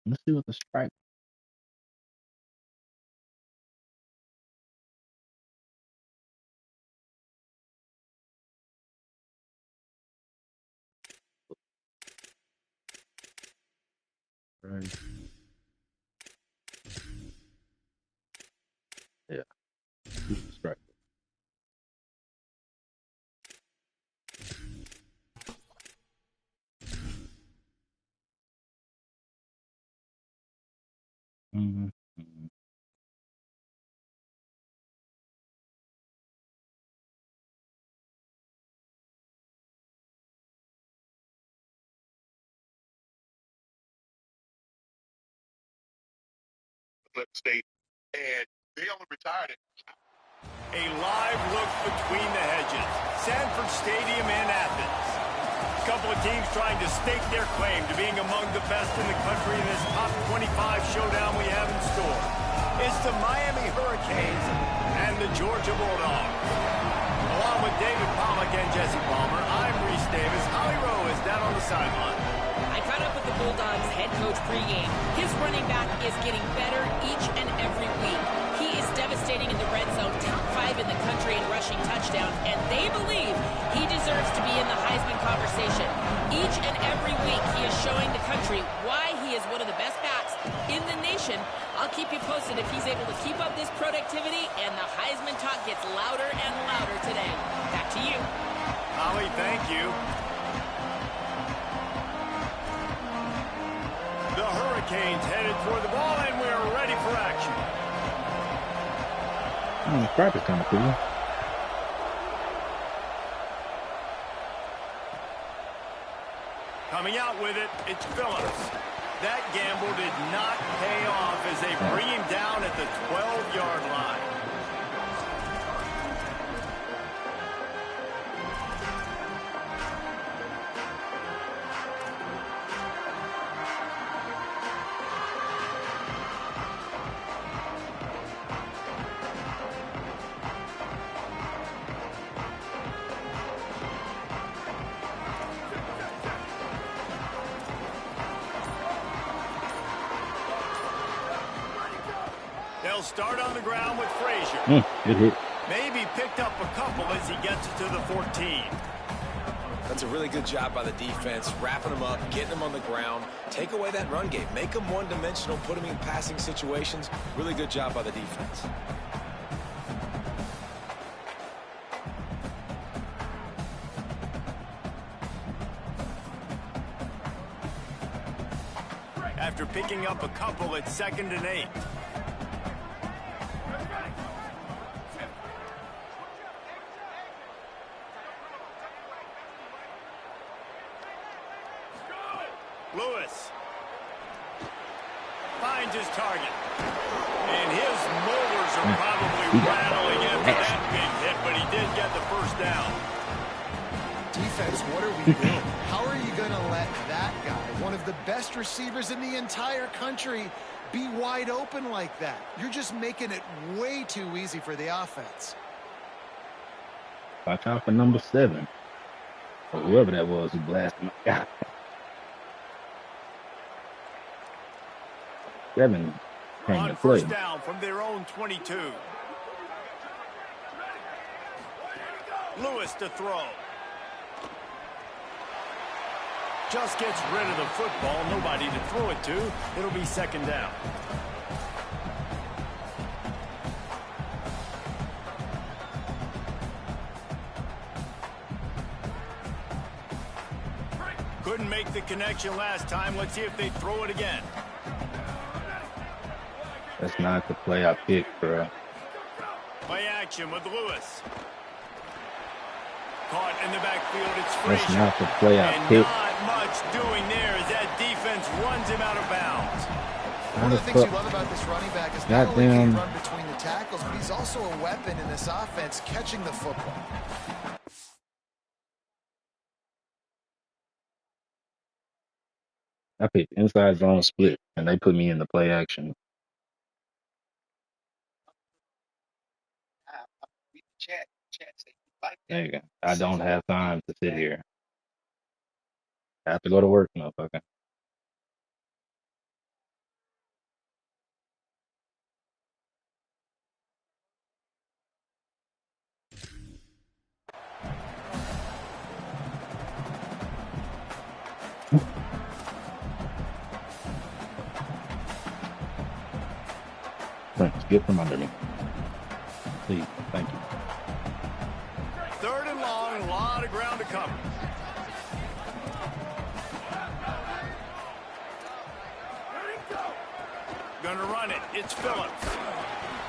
Let's see what the strike. Right. Yeah. See what the strike. Mm-hmm. Mm-hmm. Flip State, and they only retired it. A live look between the hedges. Sanford Stadium in Athens. A couple of teams trying to stake their claim to being among the best in the country in this top 25 showdown we have in store. It's the Miami Hurricanes and the Georgia Bulldogs. Along with David Pollack and Jesse Palmer, I'm Reese Davis. Holly Rowe is down on the sideline. I caught up with the Bulldogs head coach pregame. His running back is getting better each and every week. He is devastating in the red zone, top 5 in the country in rushing touchdowns, and they believe he deserves to be in the Heisman conversation. Each and every week he is showing the country why he is one of the best backs in the nation. I'll keep you posted if he's able to keep up this productivity, and the Heisman talk gets louder and louder today. Back to you. Holly, thank you. The Hurricanes headed for the ball, and we're ready for action. The strike is kind of cool. Coming out with it, it's Phillips. That gamble did not pay off as they bring him down at the 12-yard line. They'll start on the ground with Frazier. Good hit. Maybe picked up a couple as he gets it to the 14. That's a really good job by the defense, wrapping them up, getting them on the ground. Take away that run game. Make them one-dimensional, put them in passing situations. Really good job by the defense. After picking up a couple, it's 2nd and 8. Lewis finds his target. And his molars are probably rattling after that big hit, but he did get the first down. Defense, what are we doing? How are you going to let that guy, one of the best receivers in the entire country, be wide open like that? You're just making it way too easy for the offense. Watch out for number 7. Or whoever that was who blasted my guy. 7 came On to play. first down from their own 22. Lewis to throw. Just gets rid of the football. Nobody to throw it to. It'll be 2nd down. Couldn't make the connection last time. Let's see if they throw it again. That's not the play I picked, bro. Play action with Lewis. Caught in the backfield, it's That's Frazier. not the play I And picked. not much doing there as that defense runs him out of bounds. One of the things you love about this running back is not only can he run between the tackles, but he's also a weapon in this offense catching the football. I picked inside zone split, and they put me in the play action. There you go. I don't have time to sit here. I have to go to work, motherfucker. Get from under me. Please. Thank you. 3rd and long, a lot of ground to cover. Gonna run it. It's Phillips.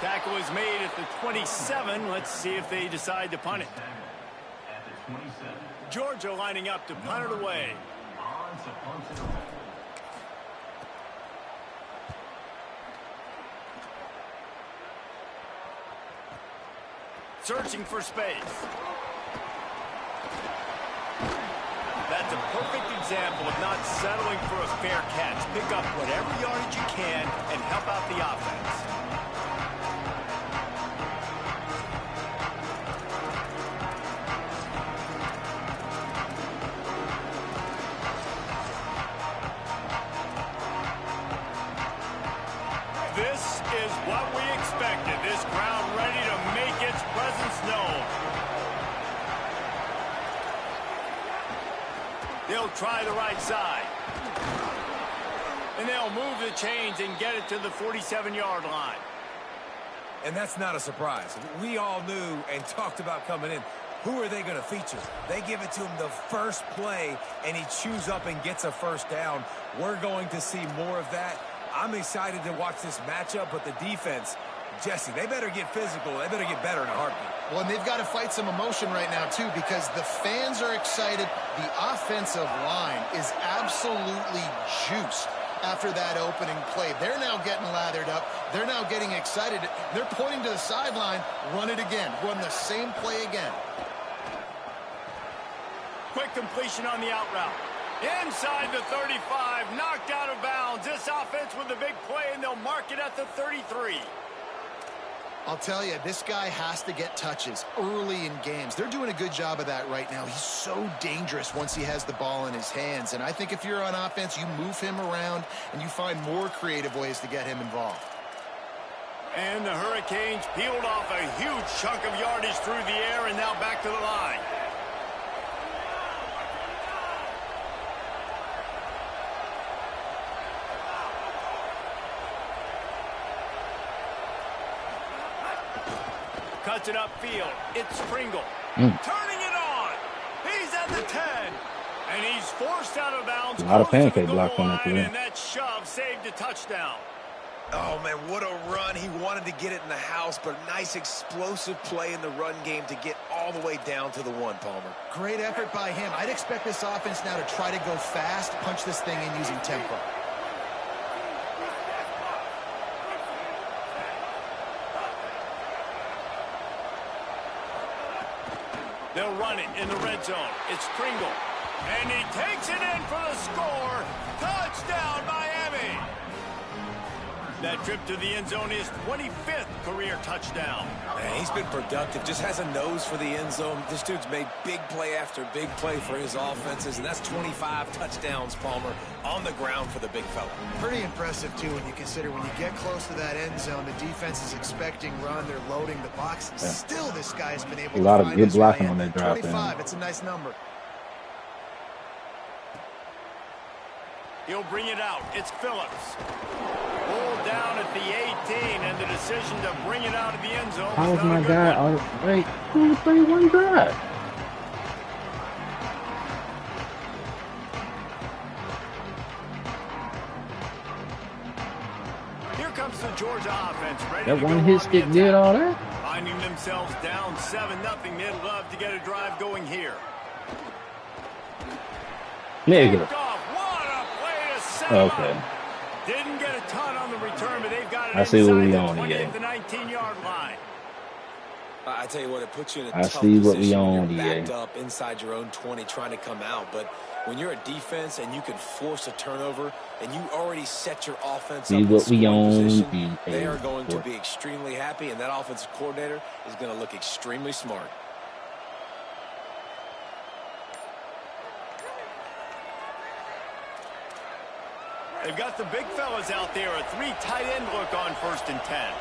Tackle is made at the 27. Let's see if they decide to punt it. Georgia lining up to punt it away. Searching for space. That's a perfect example of not settling for a fair catch. Pick up whatever yardage you can and help out the offense. This is what we expected. This crowd ready to make its presence known. They'll try the right side. And they'll move the chains and get it to the 47-yard line. And that's not a surprise. We all knew and talked about coming in. Who are they going to feature? They give it to him the first play, and he chews up and gets a first down. We're going to see more of that. I'm excited to watch this matchup, but the defense, Jesse, they better get physical. They better get better in a heartbeat. Well, and they've got to fight some emotion right now, too, because the fans are excited. The offensive line is absolutely juiced after that opening play. They're now getting lathered up. They're now getting excited. They're pointing to the sideline. Run it again. Run the same play again. Quick completion on the out route. Inside the 35, knocked out of bounds. This offense with a big play, and they'll mark it at the 33. I'll tell you, this guy has to get touches early in games. They're doing a good job of that right now. He's so dangerous once he has the ball in his hands. And I think if you're on offense, you move him around and you find more creative ways to get him involved. And the Hurricanes peeled off a huge chunk of yardage through the air and now back to the line. Cuts it upfield. It's Pringle. Turning it on. He's at the 10. And he's forced out of bounds. A lot of pancake blocks on that play. And that shove saved a touchdown. Oh, man, what a run. He wanted to get it in the house, but a nice explosive play in the run game to get all the way down to the 1, Palmer. Great effort by him. I'd expect this offense now to try to go fast, punch this thing in using tempo. They'll run it in the red zone. It's Pringle. And he takes it in for the score. Touchdown, Miami. That trip to the end zone is 25th career touchdown. Man, he's been productive. Just has a nose for the end zone. This dude's made big play after big play for his offenses, and that's 25 touchdowns, Palmer, on the ground for the big fella. Pretty impressive, too, when you consider when you get close to that end zone, the defense is expecting run. They're loading the box. And still, this guy's been able to a lot find of good his blocking way on in. that drive. 25, it's a nice number. He'll bring it out. It's Phillips. Pulled down at the 18, and the decision to bring it out of the end zone. How was my guy? Wait, 2-3-1 drive. Here comes the Georgia offense. Ready That to one go hit on stick the did attack. all that? Finding themselves down 7-0. They'd love to get a drive going here. Negative. What a play to set Okay. up. Didn't get a ton on the return, but they've got it I see what we inside on the 20 here. at the 19-yard line. I tell you what, it puts you in a I tough see what we position when on, you're EA. backed up inside your own 20 trying to come out. But when you're a defense and you can force a turnover and you already set your offense See up in what we scoring on, position, EA. they are going to be extremely happy, and that offensive coordinator is going to look extremely smart. They've got the big fellas out there. A 3 tight end look on 1st and 10.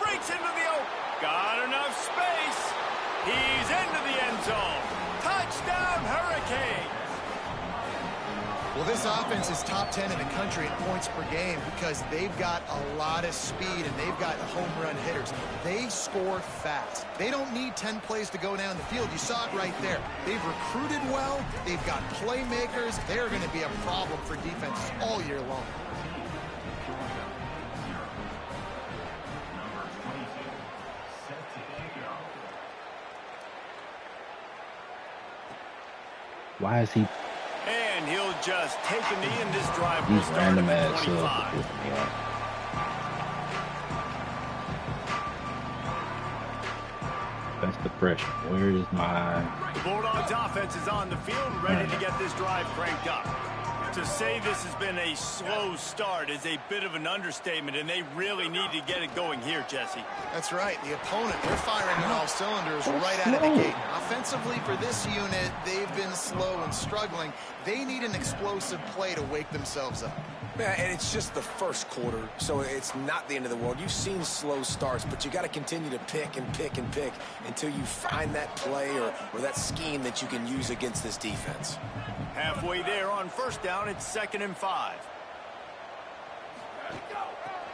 Breaks into the open. Got enough space. He's into the end zone. Touchdown, Hurricanes. Well, this offense is top 10 in the country in points per game because they've got a lot of speed and they've got home run hitters. They score fast. They don't need 10 plays to go down the field. You saw it right there. They've recruited well. They've got playmakers. They're going to be a problem for defenses all year long. Why is he? And he'll just take a knee, and this drive will These start random at ass 25. That's the pressure. Where is my? The Bulldogs offense is on the field, ready to get this drive cranked up. To say this has been a slow start is a bit of an understatement, and they really need to get it going here, Jesse. That's right. The opponent, they're firing on all cylinders right out of the gate. Offensively, for this unit, they've been slow and struggling. They need an explosive play to wake themselves up. Yeah, and it's just the first quarter, so it's not the end of the world. You've seen slow starts, but you got to continue to pick and pick and pick until you find that play or that scheme that you can use against this defense. Halfway there on first down, it's 2nd and 5.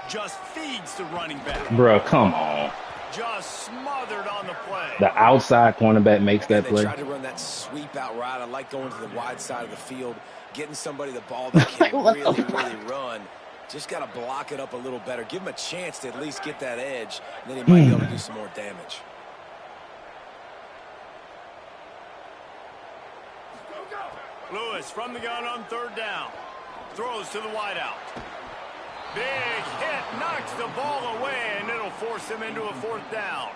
Just feeds the running back. Bro, come on. Just smothered on the play. The outside cornerback makes that They play. tried to run that sweep out route. I like going to the wide side of the field, getting somebody the ball that can really run. Just got to block it up a little better. Give him a chance to at least get that edge, and then he might be able to do some more damage. Lewis from the gun on 3rd down. Throws to the wideout. Big hit, knocks the ball away, and it'll force him into a 4th down.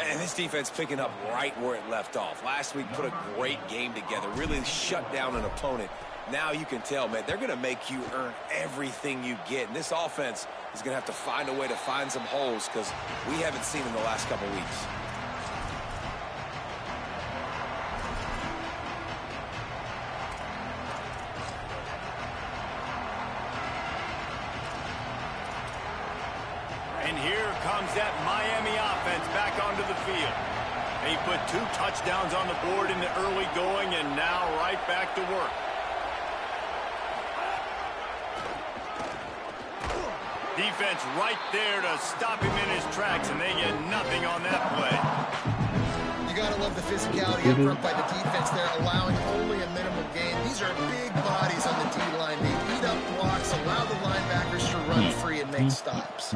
And this defense picking up right where it left off. Last week put a great game together, really shut down an opponent. Now you can tell, man, they're going to make you earn everything you get. And this offense is going to have to find a way to find some holes because we haven't seen in the last couple weeks. And here comes that Miami offense back onto the field. They put 2 touchdowns on the board in the early going, and now right back to work. Defense right there to stop him in his tracks, and they get nothing on that play. You got to love the physicality up front by the defense there, allowing only a minimal gain. These are big bodies on the D-line. They eat up blocks, allow the linebackers to run free and make stops.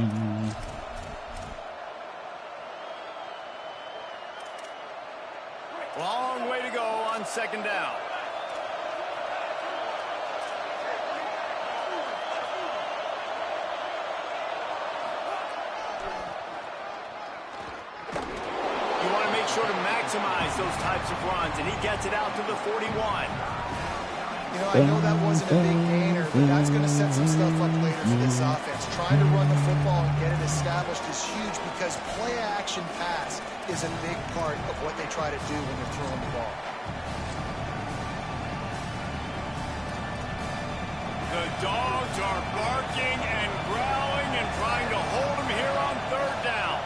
Long way to go on 2nd down. You want to make sure to maximize those types of runs, and he gets it out to the 41. You know, I know that wasn't a big gainer, but that's going to set some stuff up later for this offense. Trying to run the football and get it established is huge because play-action pass is a big part of what they try to do when they're throwing the ball. The dogs are barking and growling and trying to hold him here on 3rd down.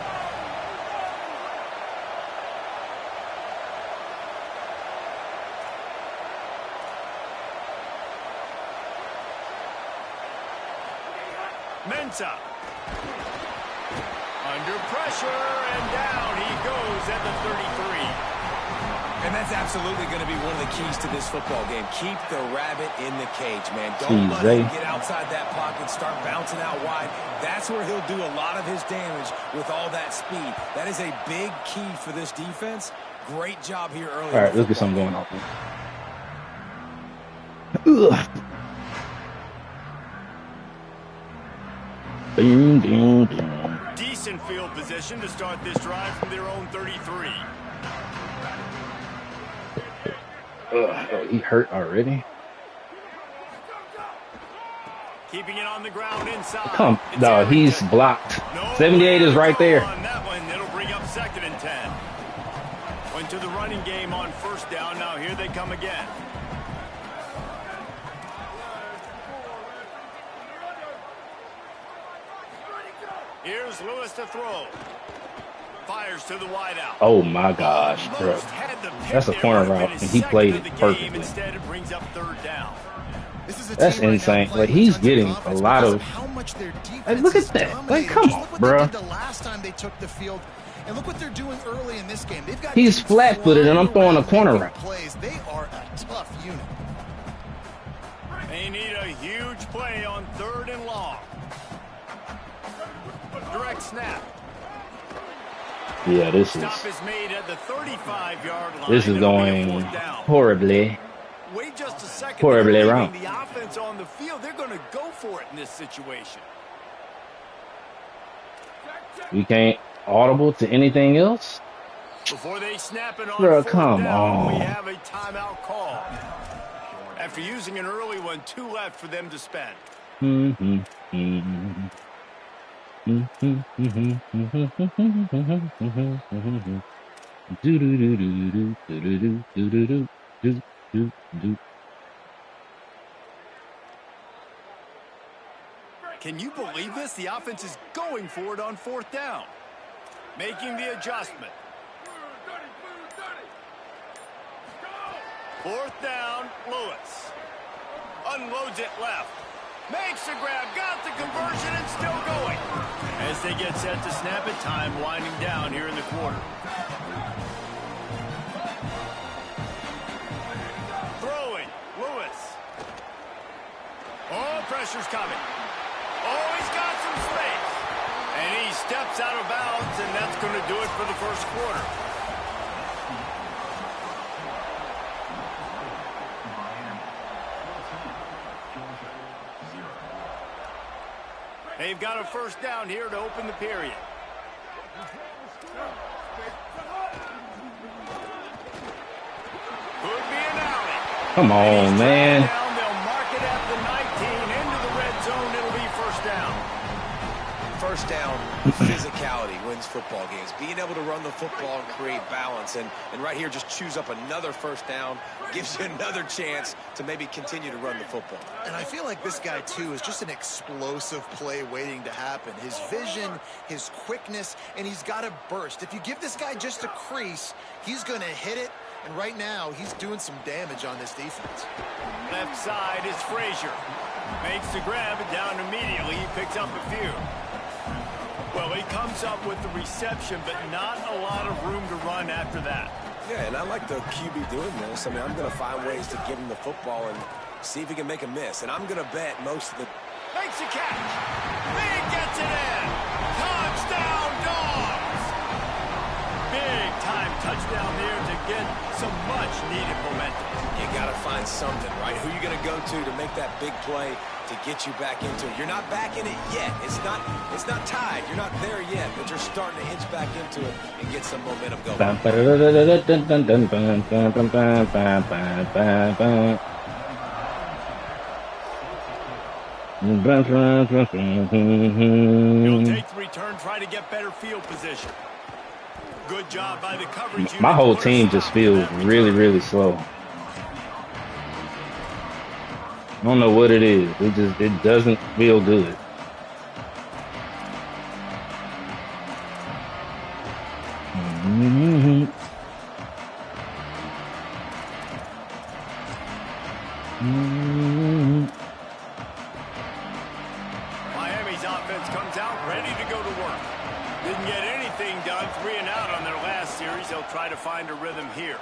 Mensah. Under pressure, and down he goes at the 33. And that's absolutely going to be one of the keys to this football game. Keep the rabbit in the cage, man. Don't let him get outside that pocket, start bouncing out wide. That's where he'll do a lot of his damage with all that speed. That is a big key for this defense. Great job here early. All right, let's get something going on. Ugh. Ding, ding, ding. Decent field position to start this drive from their own 33. Oh, he hurt already? Keeping it on the ground inside. Come, no, he's blocked. 78 is right there. On that one, it'll bring up 2nd and 10. Went to the running game on 1st down. Now here they come again. Here's Lewis to throw. Fires to the wideout. Oh my gosh, bro. That's a corner route, and he played it perfectly. Instead, it brings up 3rd down. This is a That's team right now insane. Like playing with he's tons of getting a confidence lot because of. of how much their Like, defense look is at that. Like, dominating. come Just on, look what they bro. did the last time they took the field, and look what they're doing early in this game. They've got He's dudes flat-footed, and I'm flying throwing a around corner making route. plays. They are a tough unit. They need a huge play on 3rd and long. Direct snap. Yeah, this Stop is made at the 35-yard line. is It'll be a going 4th down. horribly. Wait just a second. Horribly They're wrong. leaving the offense on the field. They're going to go for it in this situation. We can't audible to anything else. Before they snap it on Bro, 4th come down, we on. have a timeout call. After using an early one, 2 left for them to spend. Can you believe this? The offense is going for it on 4th down. Making the adjustment. 4th down, Lewis. Unloads it left. Makes the grab, got the conversion, and still going. As they get set to snap it, time winding down here in the quarter. Throwing, Lewis. Oh, pressure's coming. Oh, he's got some space. And he steps out of bounds, and that's going to do it for the first quarter. They've got a 1st down here to open the period. Could be an alley. Come on, man. Down, they'll mark it at the 19. Into the red zone, it'll be 1st down. 1st down, physicality wins football games. Being able to run the football and create balance. And right here, just choose up another 1st down. Gives you another chance to maybe continue to run the football. And I feel like this guy, too, is just an explosive play waiting to happen. His vision, his quickness, and he's got a burst. If you give this guy just a crease, he's going to hit it. And right now, he's doing some damage on this defense. Left side is Frazier. Makes the grab and down immediately. He picks up a few. Well, he comes up with the reception, but not a lot of room to run after that. Yeah, and I like the QB doing this. I mean, I'm going to find ways to give him the football and see if he can make a miss. And I'm going to bet most of the... Makes a catch. He gets it in. Touchdown, Dogs. Big time touchdown there to get some much-needed momentum. You got to find something, right? Who you going to go to make that big play to get you back into it? You're not back in it yet. It's not tied. You're not there yet, but you're starting to inch back into it and get some momentum going. He'll take the return, try to get better field position. Good job by the coverage. My whole team just feels really, really slow. I don't know what it is. It doesn't feel good. Miami's offense comes out ready to go to work. Didn't get anything done, 3 and out on their last series. They'll try to find a rhythm here.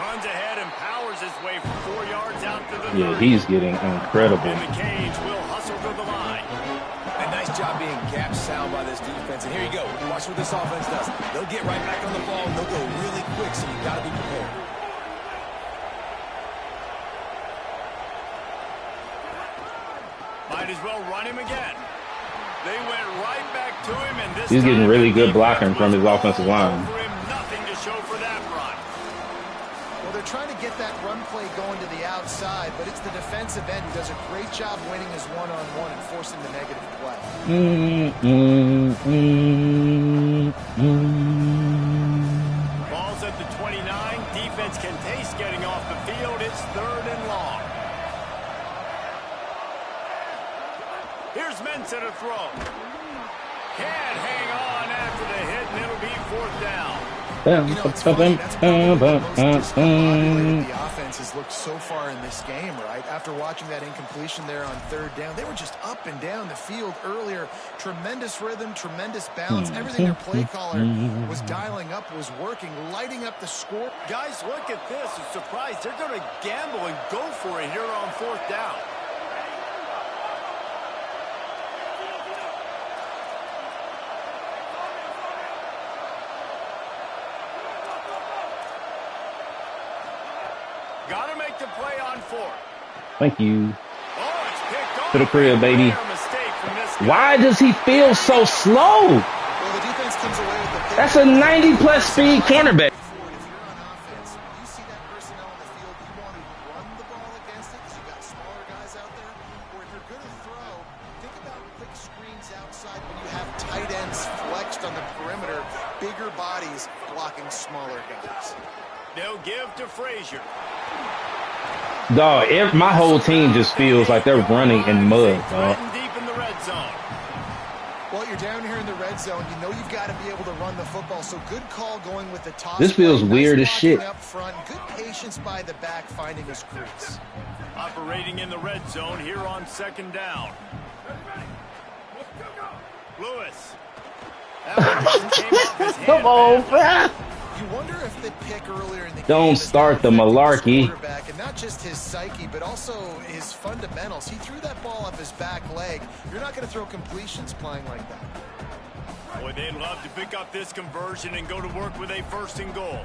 Runs ahead and powers his way for 4 yards out to the 30. Yeah, he's getting incredible. And the Canes will hustle to the line. A nice job being gap sound by this defense. And here you go. Watch what this offense does. They'll get right back on the ball, and they'll go really quick, so you got to be prepared. Might as well run him again. They went right back to him, and this He's getting time really the good blocking defense from his was offensive all line. over him. Nothing to show for that run. Well, they're trying to get that run play going to the outside, but it's the defensive end who does a great job winning his one-on-one and forcing the negative play. Ball's at the 29. Defense can taste getting off the field. It's 3rd and long. Here's Mensa to throw. Can't hang on after the hit, and it'll be 4th down. You know, it's funny. That's probably the most discombobulated the offense has looked so far in this game, right? After watching that incompletion there on third down, they were just up and down the field earlier. Tremendous rhythm, tremendous balance. Everything their play caller was dialing up was working, lighting up the score. Guys, look at this. I'm surprised they're going to gamble and go for it here on fourth down. Got to make the play on fourth. Thank you. Oh, it's picked off. To the crib, baby. Why does he feel so slow? Well, the defense comes away with the pick. That's a 90-plus speed cornerback. If you're on offense, you see that personnel on the field, you want to run the ball against it because you've got smaller guys out there. Or if you're going to throw, think about quick screens outside when you have tight ends flexed on the perimeter, bigger bodies blocking smaller guys. They'll give to Frazier. Dog, my whole team just feels like they're running in mud, dog. Deep in the red zone. Well, you're down here in the red zone. You know you've got to be able to run the football. So good call going with the toss. This feels weird as shit. Up front, good patience by the back finding his crease. Operating in the red zone here on second down. Lewis. Come on, bro. You wonder if the pick earlier in the game Don't start the malarkey. And not just his psyche, but also his fundamentals. He threw that ball up his back leg. You're not going to throw completions playing like that. Boy, they'd love to pick up this conversion and go to work with a first and goal.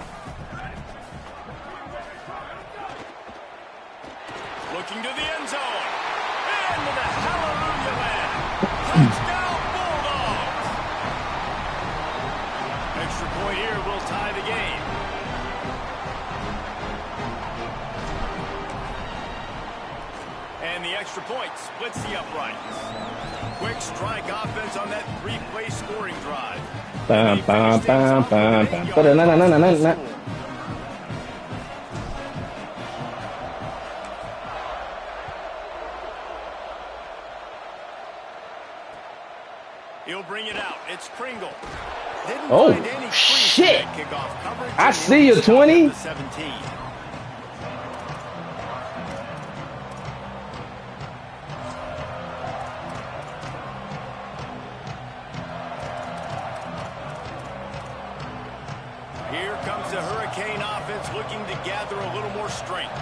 Looking to the end zone. Into the hallelujah land. Touchdown, Bulldogs. Extra point here will tie the game. And the extra point splits the uprights. Quick strike offense on that three-play scoring drive. Bam, bam, bam, bam, bam. Ba-da-na-na-na-na-na. He'll bring it out. It's Pringle. Oh, shit. I see you, 20. Here comes the Hurricane offense looking to gather a little more strength.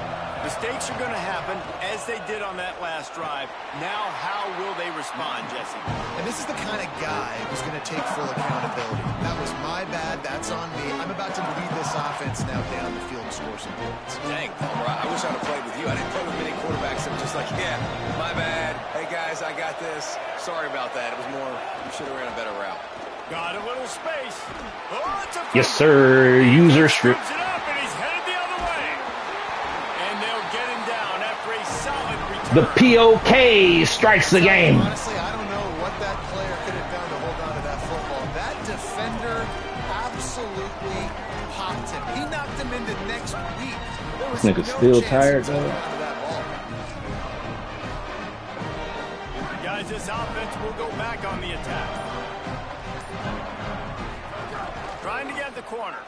Mistakes are going to happen, as they did on that last drive. Now, how will they respond, Jesse? And this is the kind of guy who's going to take full accountability. That was my bad. That's on me. I'm about to lead this offense now down the field and score some points. Dang, Palmer, I wish I'd have played with you. I didn't play with many quarterbacks that were just like, yeah, my bad. Hey, guys, I got this. Sorry about that. It was more, we should have ran a better route. Got a little space. Oh, it's a Yes, sir. User strip. it up, and he's headed the other way. And they'll get him down after a solid return. The POK strikes the game. Honestly, I don't know what that player could have done to hold on to that football. That defender absolutely popped him. He knocked him into next week. There was Nigga's no still chance tired, he was though. holding on to that ball. Guys, this offense will go back on the attack. Trying to get the corner.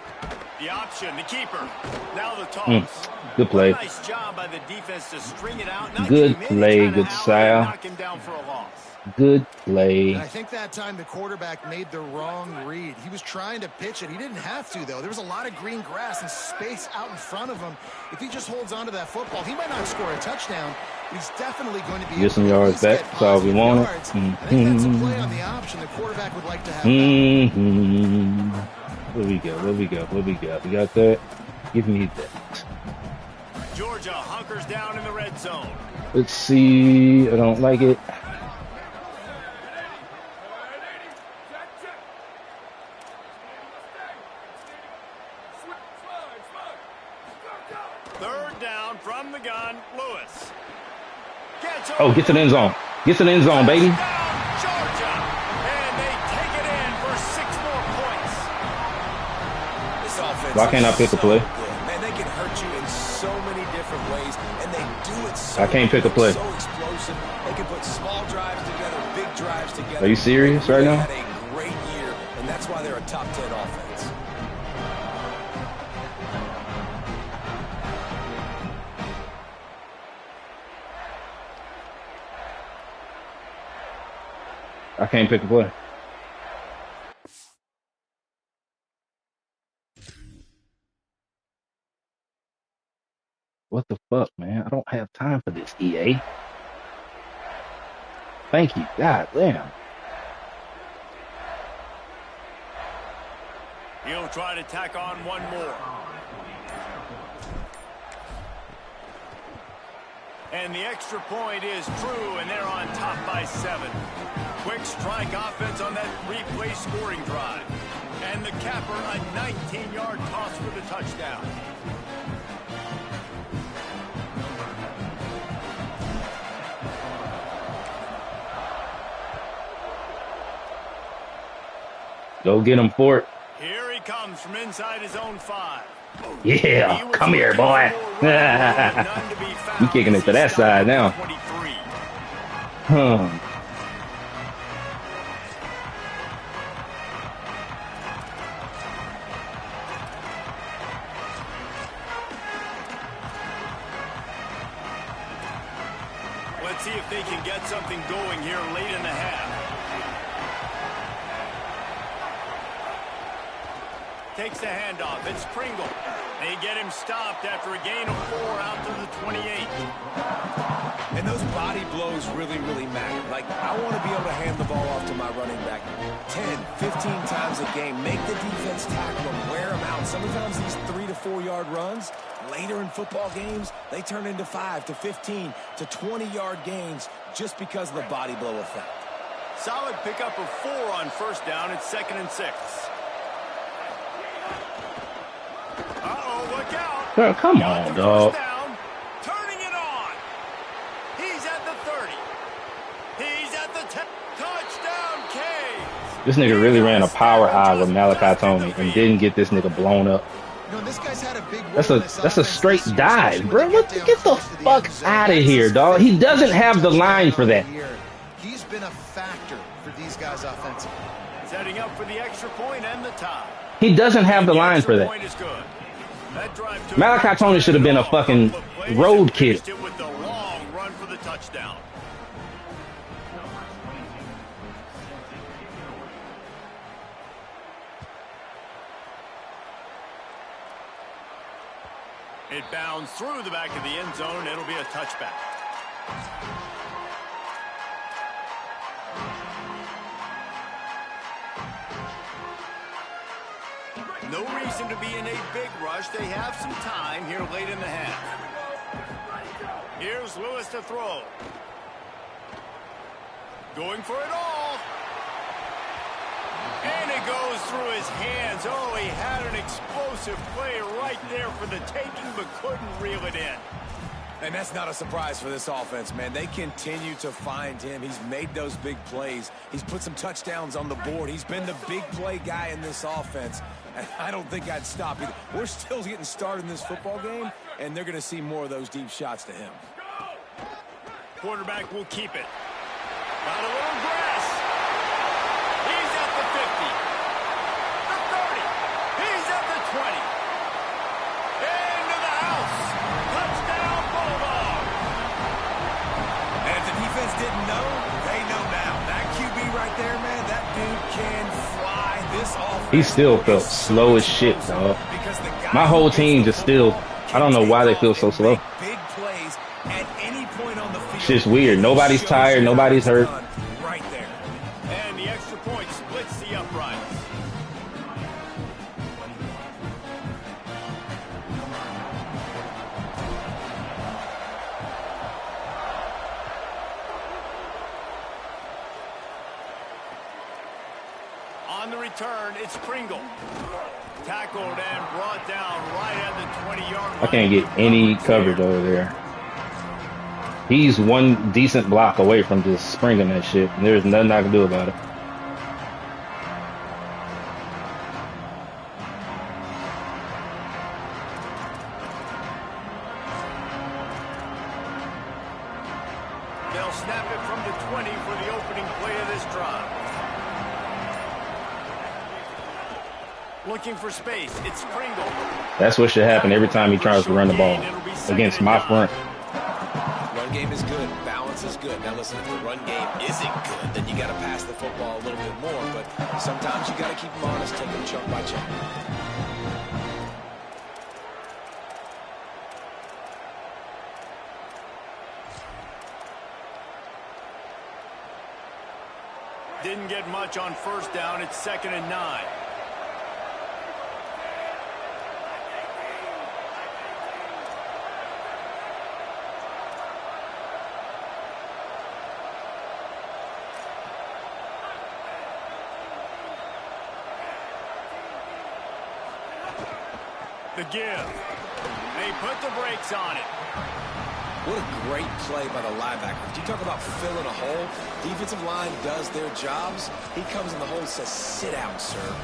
The option, the keeper. Now the toss. Good play. Nice job by the defense to string it out. Not Good get him in, play, trying to good out style. and knock him down for a loss. Good play. And I think that time the quarterback made the wrong read. He was trying to pitch it. He didn't have to, though. There was a lot of green grass and space out in front of him. If he just holds on to that football, he might not score a touchdown, but he's definitely going to be Get some yards back. That's all we wanted. I think that's a play on the option the quarterback would like to have. What we got? What we got? What we got? We got that. Give me that. Georgia hunkers down in the red zone. Let's see. I don't like it. Third down from the gun, Lewis. Oh, get to the end zone. Get to the end zone, baby. Georgia, and they take it in for 6 more points. This offense Why can't I pick a play? Man, they can hurt you in so many different ways, and they do it so I can't pick a play. so explosive. They can put small drives together, big drives together. Are you serious right now? They had a great year, and that's why they're a top 10 offense. I can't pick a play. What the fuck, man? I don't have time for this, EA. Thank you. God damn. He'll try to tack on one more. And the extra point is true, and they're on top by 7. Quick strike offense on that replay scoring drive. And the capper, a 19-yard toss for the touchdown. Go get him, Fort. Here he comes from inside his own 5. Yeah, come here, boy. You kicking it to that side now. Let's see if they can get something going here late in the half. Takes the handoff. It's Pringle. They get him stopped after a gain of 4 out to the 28. And those body blows really, really matter. Like, I want to be able to hand the ball off to my running back 10, 15 times a game. Make the defense tackle them, wear them out. Sometimes these 3 to 4 yard runs, later in football games, they turn into 5 to 15 to 20-yard gains just because of the body blow effect. Solid pickup of 4 on first down. It's 2nd and 6. Uh-oh, look out. Girl, come on, dog. Down, turning it on. He's at the 30. He's at the 10. Touchdown, Canes. This nigga really ran a power high with Malachi Tony and didn't get this nigga blown up. You know, this guy's had a big That's a straight dive, bro. Get the fuck out of here, dog. He doesn't have the line for that. He's been a factor for these guys offensively. Setting up for the extra point and the tie. He doesn't have the line for that. Malachi Tony should have been a fucking road kid. With the long run for the touchdown. It bounds through the back of the end zone. It'll be a touchback. No reason to be in a big rush. They have some time here late in the half. Here's Lewis to throw. Going for it all. And it goes through his hands. Oh, he had an explosive play right there for the taking, but couldn't reel it in. And that's not a surprise for this offense, man. They continue to find him. He's made those big plays. He's put some touchdowns on the board. He's been the big play guy in this offense. And I don't think I'd stop either. We're still getting started in this football game, and they're going to see more of those deep shots to him. Quarterback will keep it. Got a little grass. He's at the 50. The 30. He's at the 20. Into the house. Touchdown, Bulldogs. And if the defense didn't know, they know now. That QB right there, man, that dude can fly. This offense. He still felt slow as shit, dog. My whole team just still, I don't know why they feel so slow. Big plays at any point on the field. It's just weird. Nobody's tired. Nobody's hurt. Right there. And the extra point splits the uprights. On the return, it's Pringle. Tackled and brought down right at the 20-yard line. I can't get any coverage over there. He's one decent block away from just springing that shit. And there's nothing I can do about it. They'll snap it from the 20 for the opening play of this drive. Looking for space. It's Pringle. That's what should happen every time he tries to run the ball against my front. Run game is good. Balance is good. Now listen, if the run game isn't good, then you got to pass the football a little bit more. But sometimes you got to keep them honest, take them chunk by chunk. Didn't get much on first down. It's 2nd and 9. The give. They put the brakes on it. What a great play by the linebacker. You talk about filling a hole. Defensive line does their jobs. He comes in the hole and says, sit down, sir.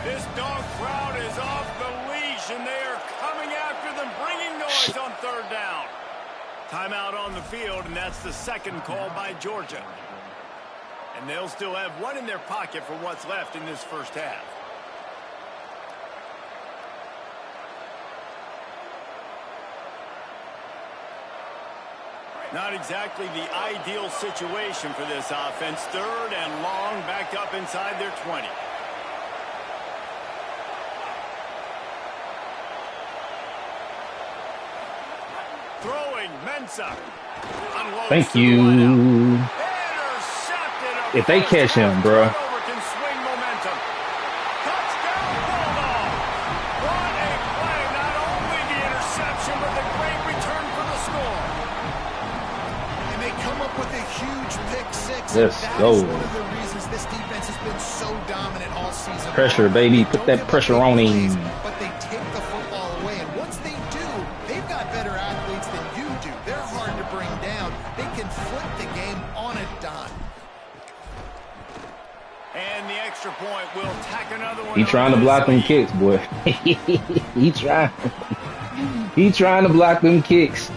This dog crowd is off the leash, and they are coming after them, bringing noise on 3rd down. Timeout on the field, and that's the second call by Georgia. And they'll still have one in their pocket for what's left in this first half. Not exactly the ideal situation for this offense. 3rd and long, backed up inside their 20. Throwing, Mensah. Thank you. If they catch him, bro. Can swing momentum. Touchdown, Bulldog. What a play. Not only the interception, but the great return for the score. And they come up with a huge pick six. Let's that go. is one of the reasons this defense has been so dominant all season. Pressure, baby. Put that pressure on him. But they take the football away. And once they do, they've got better athletes than you do. They're hard to bring down. They can flip the game on a dime. And the extra point will tack another one. He trying to block them kicks, boy. He trying. He trying to block them kicks.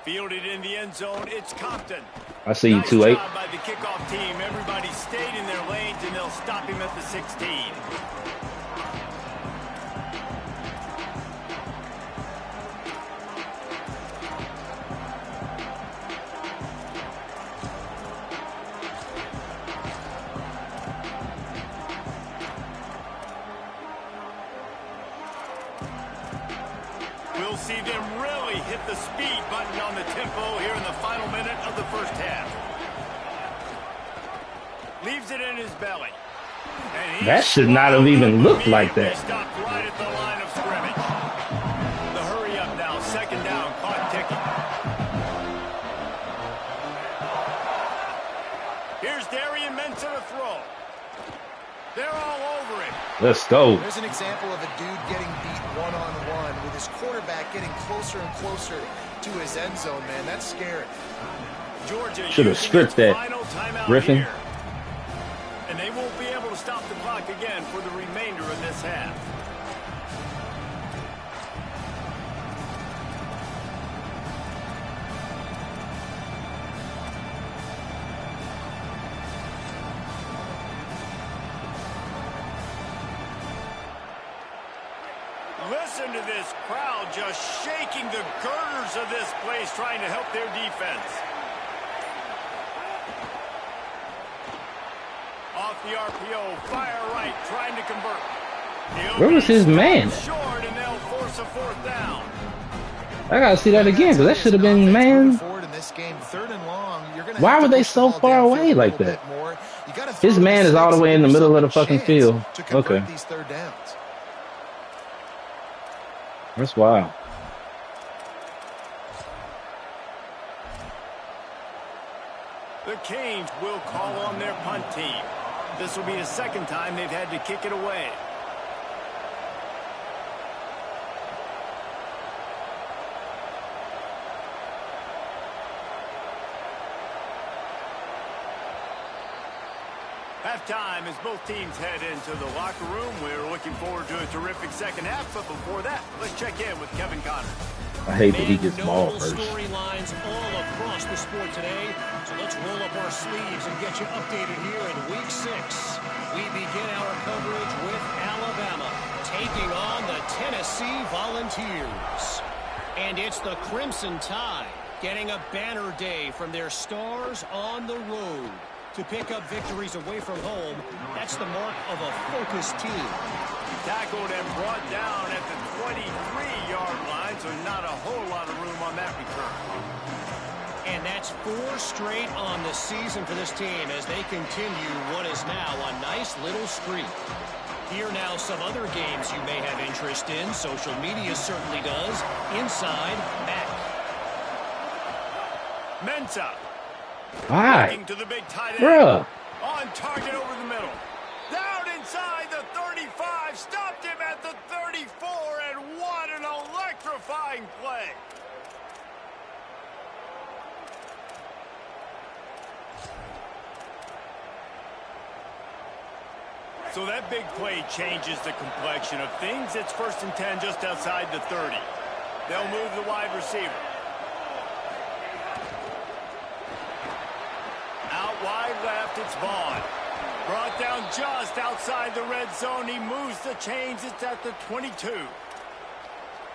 Fielded in the end zone, it's Compton. I see you, Nice 2-8. job by the kickoff team. Everybody stayed in their lanes, and they'll stop him at the 16. We'll see them really hit the speed button on the tempo here in the final minute of the first half. Leaves it in his belly. And That should not have even looked like that. Stopped right at the line of scrimmage. The hurry up now, 2nd down, clock ticking. Here's Darian Mensah to throw. They're all over him. Let's go. There's an example of a dude getting beat one-on-one with his quarterback getting closer and closer to his end zone, man. That's scary. Georgia Should have stripped that, Griffin. Here. And they won't be able to stop the clock again for the remainder of this half. Listen to this crowd just shaking the girders of this place, trying to help their defense. Off the RPO, fire right, trying to convert. Where was his man? Short, and they'll force a 4th down. I gotta see that again, because that should have been, man. Why were they so far away like that? His man is all the way in the middle of the fucking field. Okay. That's wild. The Canes will call on their punt team. This will be the 2nd time they've had to kick it away. Halftime as both teams head into the locker room. We're looking forward to a terrific second half, but before that, let's check in with Kevin Connors. I hate that he gets ball first. Storylines all across the sport today, so let's roll up our sleeves and get you updated here in Week 6. We begin our coverage with Alabama taking on the Tennessee Volunteers. And it's the Crimson Tide getting a banner day from their stars on the road. To pick up victories away from home, that's the mark of a focused team. Tackled and brought down at the 23-yard line, so not a whole lot of room on that return. And that's 4 straight on the season for this team as they continue what is now a nice little streak. Here now some other games you may have interest in. Social media certainly does. Inside, back. Mensa. Why? To the big tight end. Bruh. On target over the middle. Down inside the 35. Stopped him at the 34. And what an electrifying play. So that big play changes the complexion of things. It's 1st and 10 just outside the 30. They'll move the wide receiver. Out wide left, it's Vaughn. Brought down just outside the red zone. He moves the chains. It's at the 22.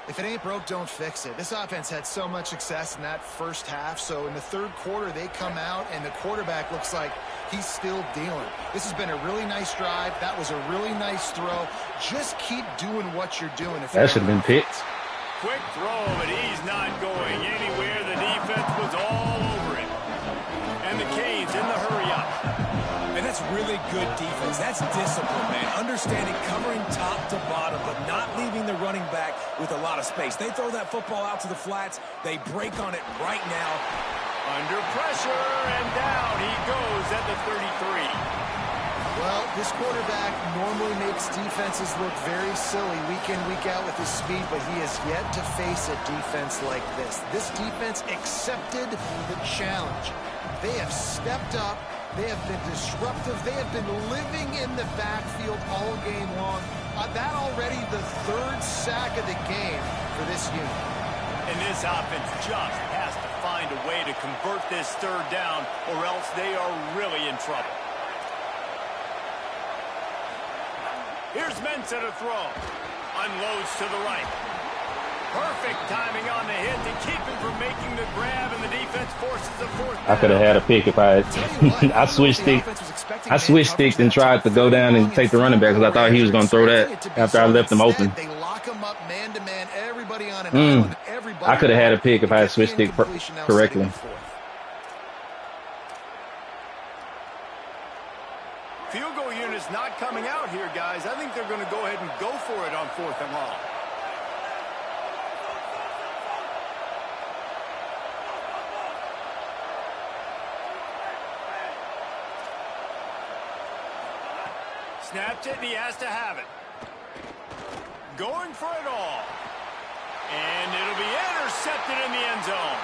If it ain't broke, don't fix it. This offense had so much success in that first half, so in the third quarter they come out and the quarterback looks like he's still dealing. This has been a really nice drive. That was a really nice throw. Just keep doing what you're doing. If that should have been picked. Quick throw, but he's not going anywhere. The defense was all over it. And the Canes in the hurry-up. And that's really good defense. That's discipline, man. Understanding covering top to bottom, but not leaving the running back with a lot of space. They throw that football out to the flats. They break on it right now. Under pressure, and down he goes at the 33. Well, this quarterback normally makes defenses look very silly week in, week out with his speed, but he has yet to face a defense like this. This defense accepted the challenge. They have stepped up. They have been disruptive. They have been living in the backfield all game long. That already the 3rd sack of the game for this unit. And this offense just has to find a way to convert this 3rd down, or else they are really in trouble. Here's Mensa to throw. Unloads to the right. Perfect timing on the hit to keep him from making the grab, and the defense forces a 4th down. I could have had a pick if I had. I switched sticks and tried to go down and take the running back because I thought he was going to throw that after I left him open. They lock him up man to man, everybody on an island, everybody. I could have had a pick if I had switched stick correctly. Field goal unit's not coming out here, guys. I think they're going to go ahead and go for it on 4th and long. Snapped it, and he has to have it. Going for it all. And it'll be intercepted in the end zone.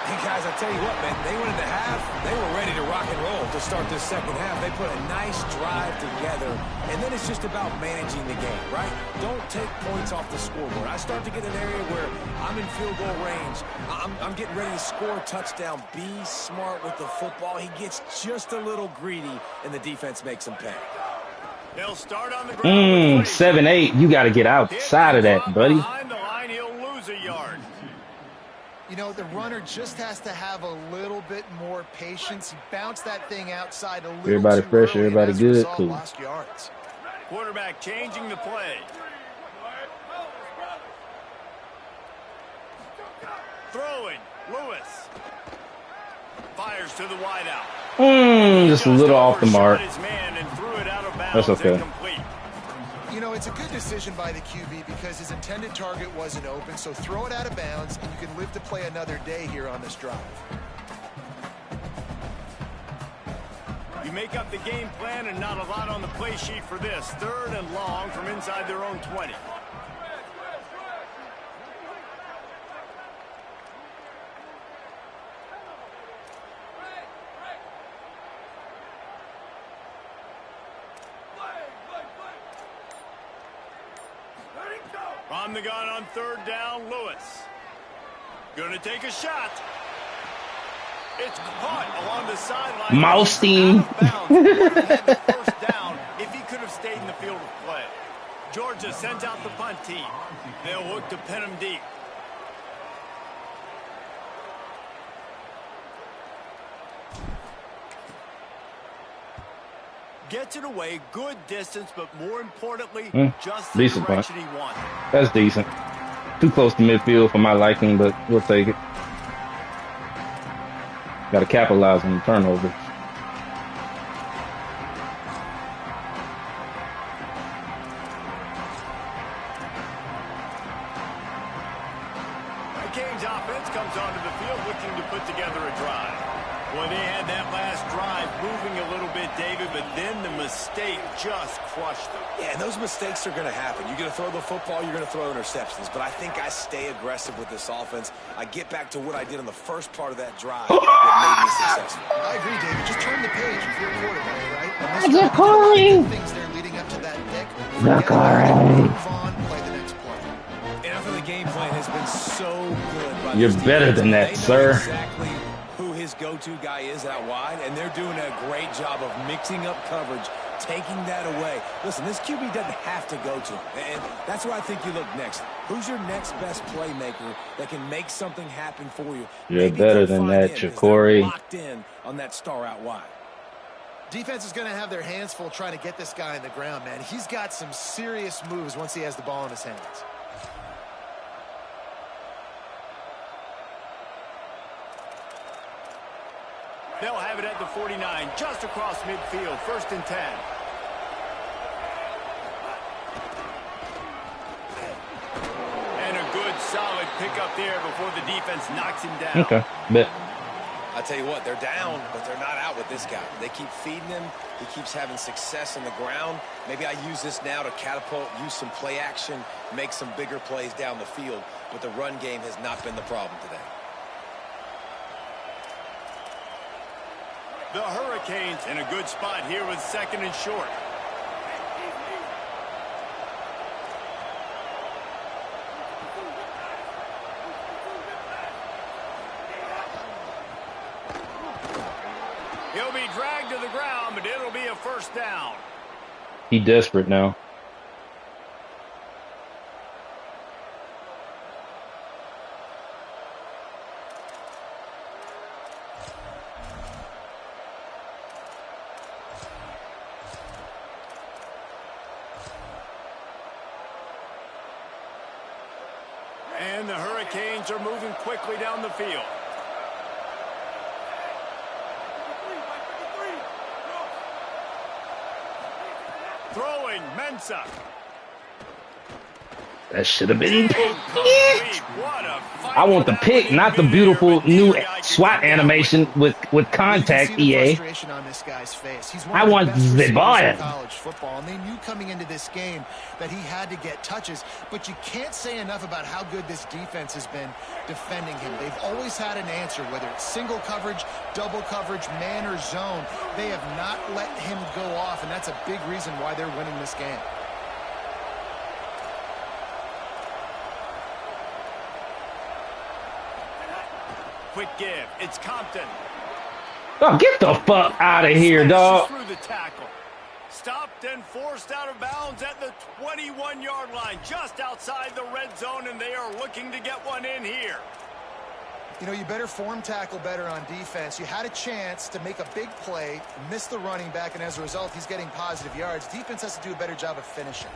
Hey, guys, I tell you what, man, they went into half. They were ready to rock and roll to start this second half. They put a nice drive together, and then it's just about managing the game, right? Don't take points off the scoreboard. I start to get an area where I'm in field goal range. I'm getting ready to score a touchdown. Be smart with the football. He gets just a little greedy, and the defense makes him pay. They'll start on the ground. 7-8. You got to get outside of that, buddy. Behind the line, he'll lose a yard. You know, the runner just has to have a little bit more patience. He bounced that thing outside a little everybody too fresh, early, everybody good, result, cool. Lost yards. Quarterback changing the play. Throwing, Lewis. Fires to the wideout. Just a little off the mark. That's okay. You know, it's a good decision by the QB because his intended target wasn't open, so throw it out of bounds, and you can live to play another day here on this drive. You make up the game plan and not a lot on the play sheet for this. 3rd and long from inside their own 20. From the gun on third down, Lewis. Gonna take a shot. It's caught along the sideline. Mouse team. First down if he could have stayed in the field of play. Georgia sends out the punt team. They'll look to pin him deep. Gets it away, good distance, but more importantly, just the decent direction punt. he wanted. That's decent. Too close to midfield for my liking, but we'll take it. Got to capitalize on the turnovers. The Canes offense comes onto the field looking to put together a drive. Well, they had that last drive moving a little bit, David, but then the mistake just crushed them. Yeah, and those mistakes are going to happen. You're going to throw the football, you're going to throw interceptions. But I think I stay aggressive with this offense. I get back to what I did on the first part of that drive that made me successful. I agree, David. Just turn the page if you're a quarterback, right? They're calling. Things they're leading up to that pick. They're calling. Move on, play the next play. And I think the game plan has been so good. By You're this better defense. than that, They know sir. exactly who his go-to guy is out wide, and they're doing a great job of mixing up coverage, taking that away. Listen, this QB doesn't have to go to him, and that's where I think you look next. Who's your next best playmaker that can make something happen for you? You're Maybe better they'll than find that, him, 'cause they're Jacory. locked in on that star out wide. Defense is going to have their hands full trying to get this guy in the ground, man. He's got some serious moves once he has the ball in his hands. They'll have it at the 49, just across midfield, 1st and 10. And a good, solid pickup there before the defense knocks him down. Okay, bet. I tell you what, they're down, but they're not out with this guy. They keep feeding him. He keeps having success on the ground. Maybe I use this now to catapult, use some play action, make some bigger plays down the field. But the run game has not been the problem today. The Hurricanes in a good spot here with 2nd and short. He'll be dragged to the ground, but it'll be a 1st down. He desperate now. And the Hurricanes are moving quickly down the field. Throwing, Mensah. That should have been picked. What a fight. I want the pick, not the beautiful new SWAT animation with contact, You can see the EA. frustration on this guy's face. He's I one of want the best the receivers ball. in college football, and they knew coming into this game that he had to get touches. But you can't say enough about how good this defense has been defending him. They've always had an answer, whether it's single coverage, double coverage, man or zone. They have not let him go off, and that's a big reason why they're winning this game. Quick give. It's Compton. Oh, get the fuck out of here, dog. Through the tackle. Stopped and forced out of bounds at the 21-yard line, just outside the red zone, and they are looking to get one in here. You know, you better form tackle better on defense. You had a chance to make a big play, miss the running back, and as a result, he's getting positive yards. Defense has to do a better job of finishing.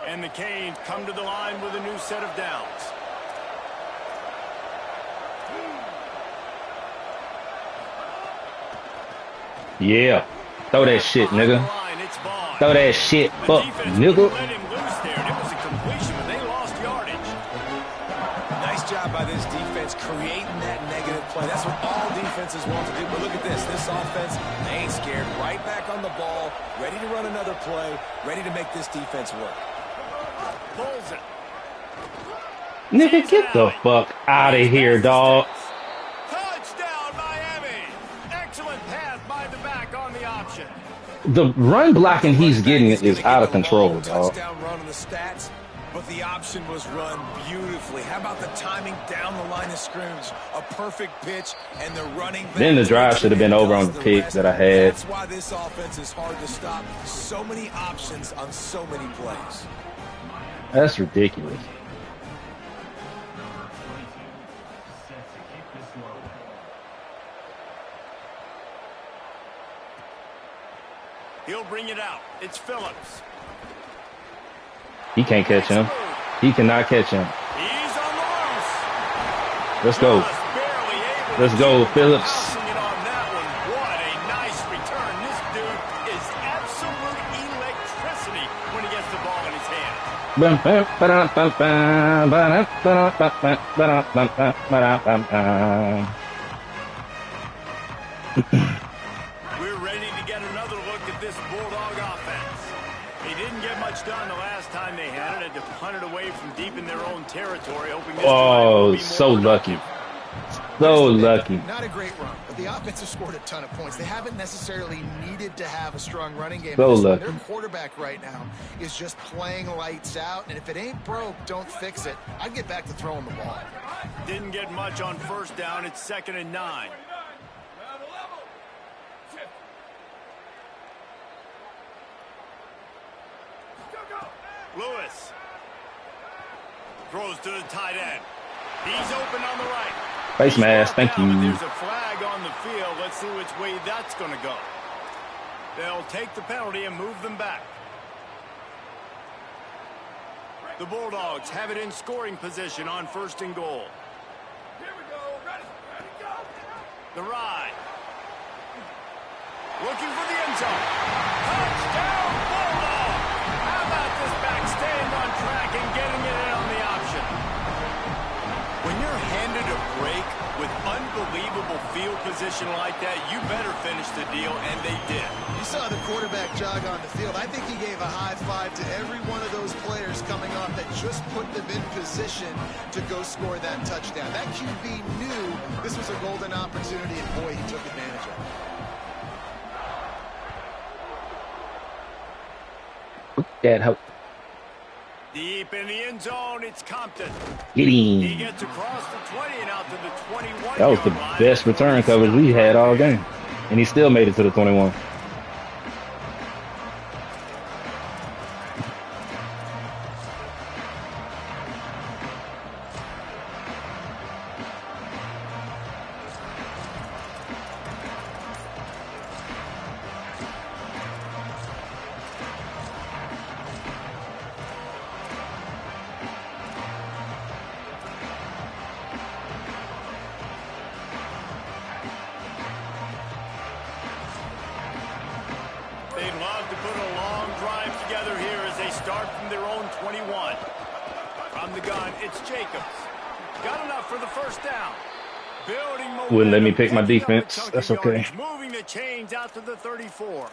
And the Canes come to the line with a new set of downs. Yeah. Throw that shit, nigga. It's Vaughn. Throw that shit, The fuck, defense nigga. let him loose there, and it was a completion, but they lost yardage. Nice job by this defense creating that negative play. That's what all defenses want to do. But look at this. This offense, they ain't scared. Right back on the ball, ready to run another play, ready to make this defense work. Pulls it. Nigga, get the fuck out of here, dog. Touchdown, Miami. Excellent pass by inside the back on the option. The run blocking he's getting is out of control, dog. Touchdown run on the stats, but the option was run beautifully. How about the timing down the line of scrimmage? A perfect pitch, and the running back. Then the drive should have been over on the pick that I had. That's why this offense is hard to stop. So many options on so many plays. That's ridiculous. He'll bring it out. It's Phillips. He can't catch him. He cannot catch him. He's on the loose. Let's go. Let's go, Phillips. On that one. What a nice return. This dude is absolute electricity when he gets the ball in his hand. We're ready to get another look at this Bulldog offense. They didn't get much done the last time they had it. Had to punt it away from deep in their own territory, hoping this Oh, will be so more lucky. So lucky. Not a great run, but the offense has scored a ton of points. They haven't necessarily needed to have a strong running game. So lucky. Their quarterback right now is just playing lights out, and if it ain't broke, don't fix it. I'd get back to throwing the ball. Didn't get much on first down. It's 2nd and 9. Lewis throws to the tight end. He's open on the right. Face mask, thank you. There's a flag on the field. Let's see which way that's going to go. They'll take the penalty and move them back. The Bulldogs have it in scoring position on 1st and goal. Here we go. Ready, go. The ride. Looking for the end zone. Touchdown, Bulldog! How about this back staying on track and getting it in on the option? When you're handed a break with unbelievable field position like that, you better finish the deal, and they did. You saw the quarterback jog on the field. I think he gave a high five to every one of those players coming off that just put them in position to go score that touchdown. That QB knew this was a golden opportunity, and boy, he took advantage of it. Dad, help. Deep in the end zone, it's Compton. Get him. He gets across the 20 and out to the 21. That was the best return coverage we had all game. And he still made it to the 21. They'd love to put a long drive together here as they start from their own 21. From the gun, it's Jacobs. Got enough for the first down. Building momentum. Wouldn't let me pick my defense. That's okay. Moving the chains out to the 34.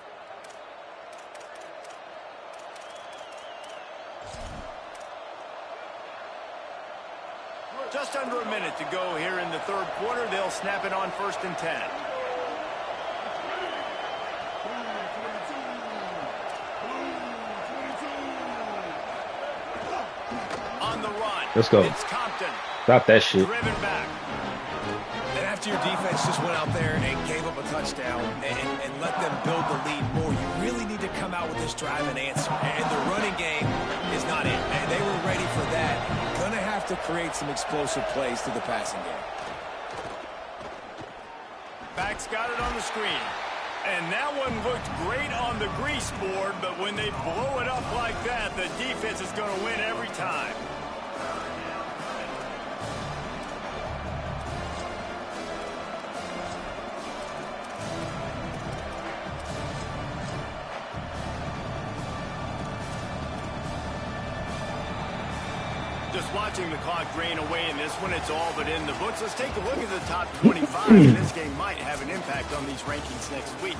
Just under a minute to go here in the 3rd quarter. They'll snap it on 1st and 10. On the run. Let's go. It's Compton. Stop that shit. Driven back. And after your defense just went out there and gave up a touchdown and let them build the lead more, you really need to come out with this drive and answer. And the running game is not it. And they were ready for that. Going to have to create some explosive plays to the passing game. Back's got it on the screen. And that one looked great on the grease board, but when they blow it up like that, the defense is going to win every time. Just watching the clock drain away in this one, it's all but in the books. Let's take a look at the top 25, and this game might have an impact on these rankings next week.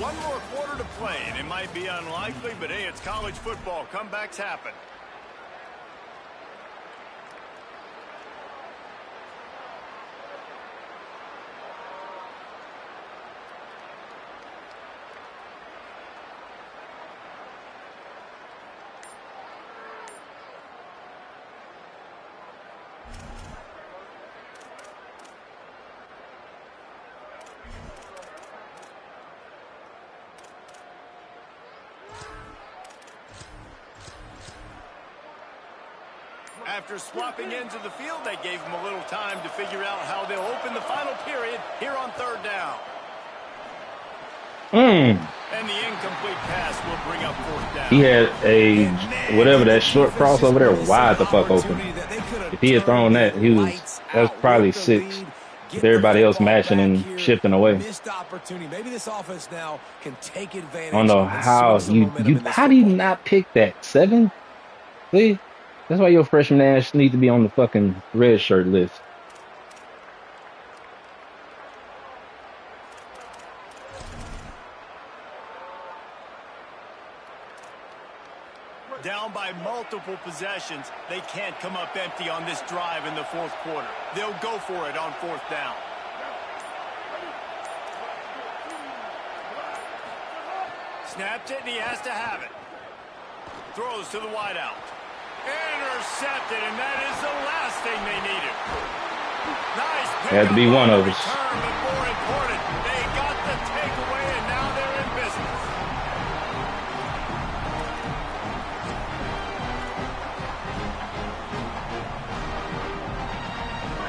One more quarter to play, and it might be unlikely, but hey, it's college football. Comebacks happen. After swapping ends of the field, they gave him a little time to figure out how they'll open the final period here on third down. And the incomplete pass will bring up fourth down. He had a whatever that short cross over there wide the fuck open. If he had thrown that, that's probably 6. With everybody else matching and shifting away. Maybe this offense now can take advantage. I don't know how how do you not pick that 7? See, that's why your freshman ass need to be on the fucking red shirt list. Down by multiple possessions, they can't come up empty on this drive in the fourth quarter. They'll go for it on fourth down. Snaps it, and he has to have it. Throws to the wideout. Intercepted, and that is the last thing they needed. Nice pick. Had to be one of us. But more important, they got the takeaway, and now they're in business.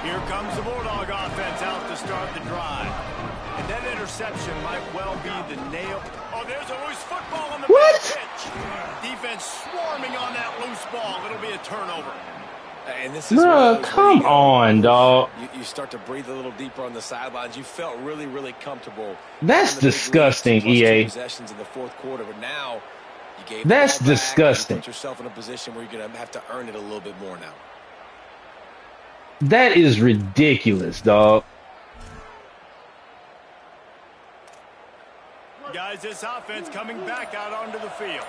Here comes the Bulldog offense out to start the drive. And that interception might well be the nail. Oh, there's a loose football on the pitch. Defense swarming on that loose ball. It'll be a turnover. And this is come on, dog. You start to breathe a little deeper on the sidelines. You felt really, really comfortable. That's disgusting, EA. Possessions in the fourth quarter, but now you gave that's disgusting. You put yourself in a position where you're going to have to earn it a little bit more now. That is ridiculous, dog. Guys, this offense coming back out onto the field.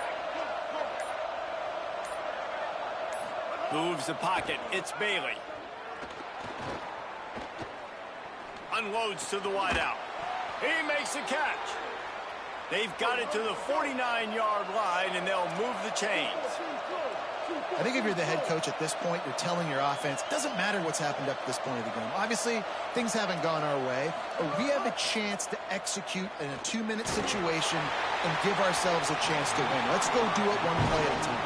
Moves the pocket. It's Bailey. Unloads to the wideout. He makes the catch. They've got it to the 49-yard line, and they'll move the chains. I think if you're the head coach at this point, you're telling your offense, doesn't matter what's happened up to this point of the game. Obviously, things haven't gone our way, but we have a chance to execute in a 2-minute situation and give ourselves a chance to win. Let's go do it one play at a time.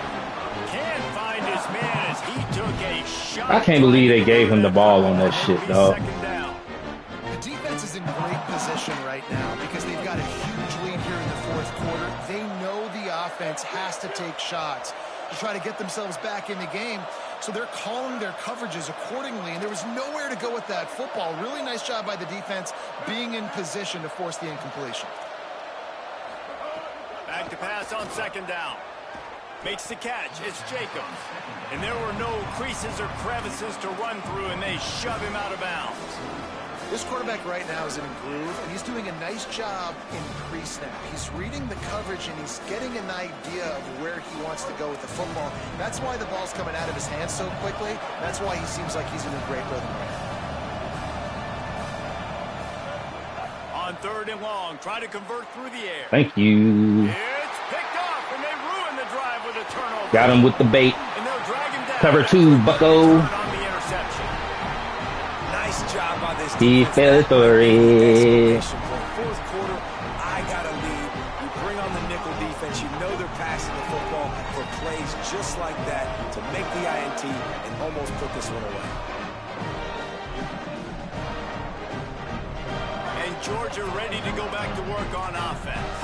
Can't find his man as he took a shot. I can't believe they gave him the ball on that shit, dog. The defense is in great position right now because they've got a huge lead here in the fourth quarter. They know the offense has to take shots to try to get themselves back in the game. So they're calling their coverages accordingly, and there was nowhere to go with that football. Really nice job by the defense being in position to force the incompletion. Back to pass on second down. Makes the catch. It's Jacobs. And there were no creases or crevices to run through, and they shove him out of bounds. This quarterback right now is in a groove, and he's doing a nice job in pre-snap. He's reading the coverage, and he's getting an idea of where he wants to go with the football. That's why the ball's coming out of his hands so quickly. That's why he seems like he's in a great rhythm right now. On third and long, try to convert through the air. Thank you. It's picked off, and they ruin the drive with a turnover. Got him with the bait. And they'll drag him down. Cover 2, bucko. On the interception. Nice job by this He fell for it. Fourth quarter, I got a lead. You bring on the nickel defense. You know they're passing the football for plays just like that to make the INT and almost put this one away. And Georgia ready to go back to work on offense.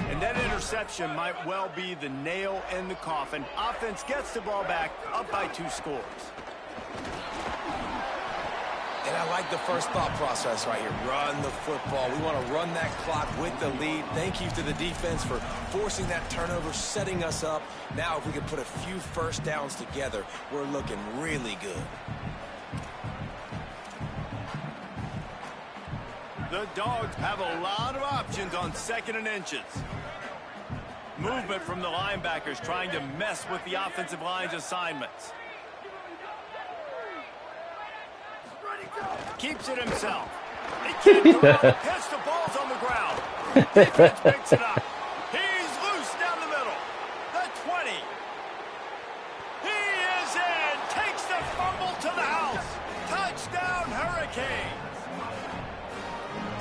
And that interception might well be the nail in the coffin. Offense gets the ball back, up by 2 scores. And I like the first thought process right here. Run the football. We want to run that clock with the lead. Thank you to the defense for forcing that turnover, setting us up. Now if we can put a few first downs together, we're looking really good. The Dogs have a lot of options on 2nd and inches. Movement from the linebackers trying to mess with the offensive line's assignments. Keeps it himself. He can't hits the balls on the ground. Defense picks it up. He's loose down the middle. The 20. He is in. Takes the fumble to the house. Touchdown, Hurricanes.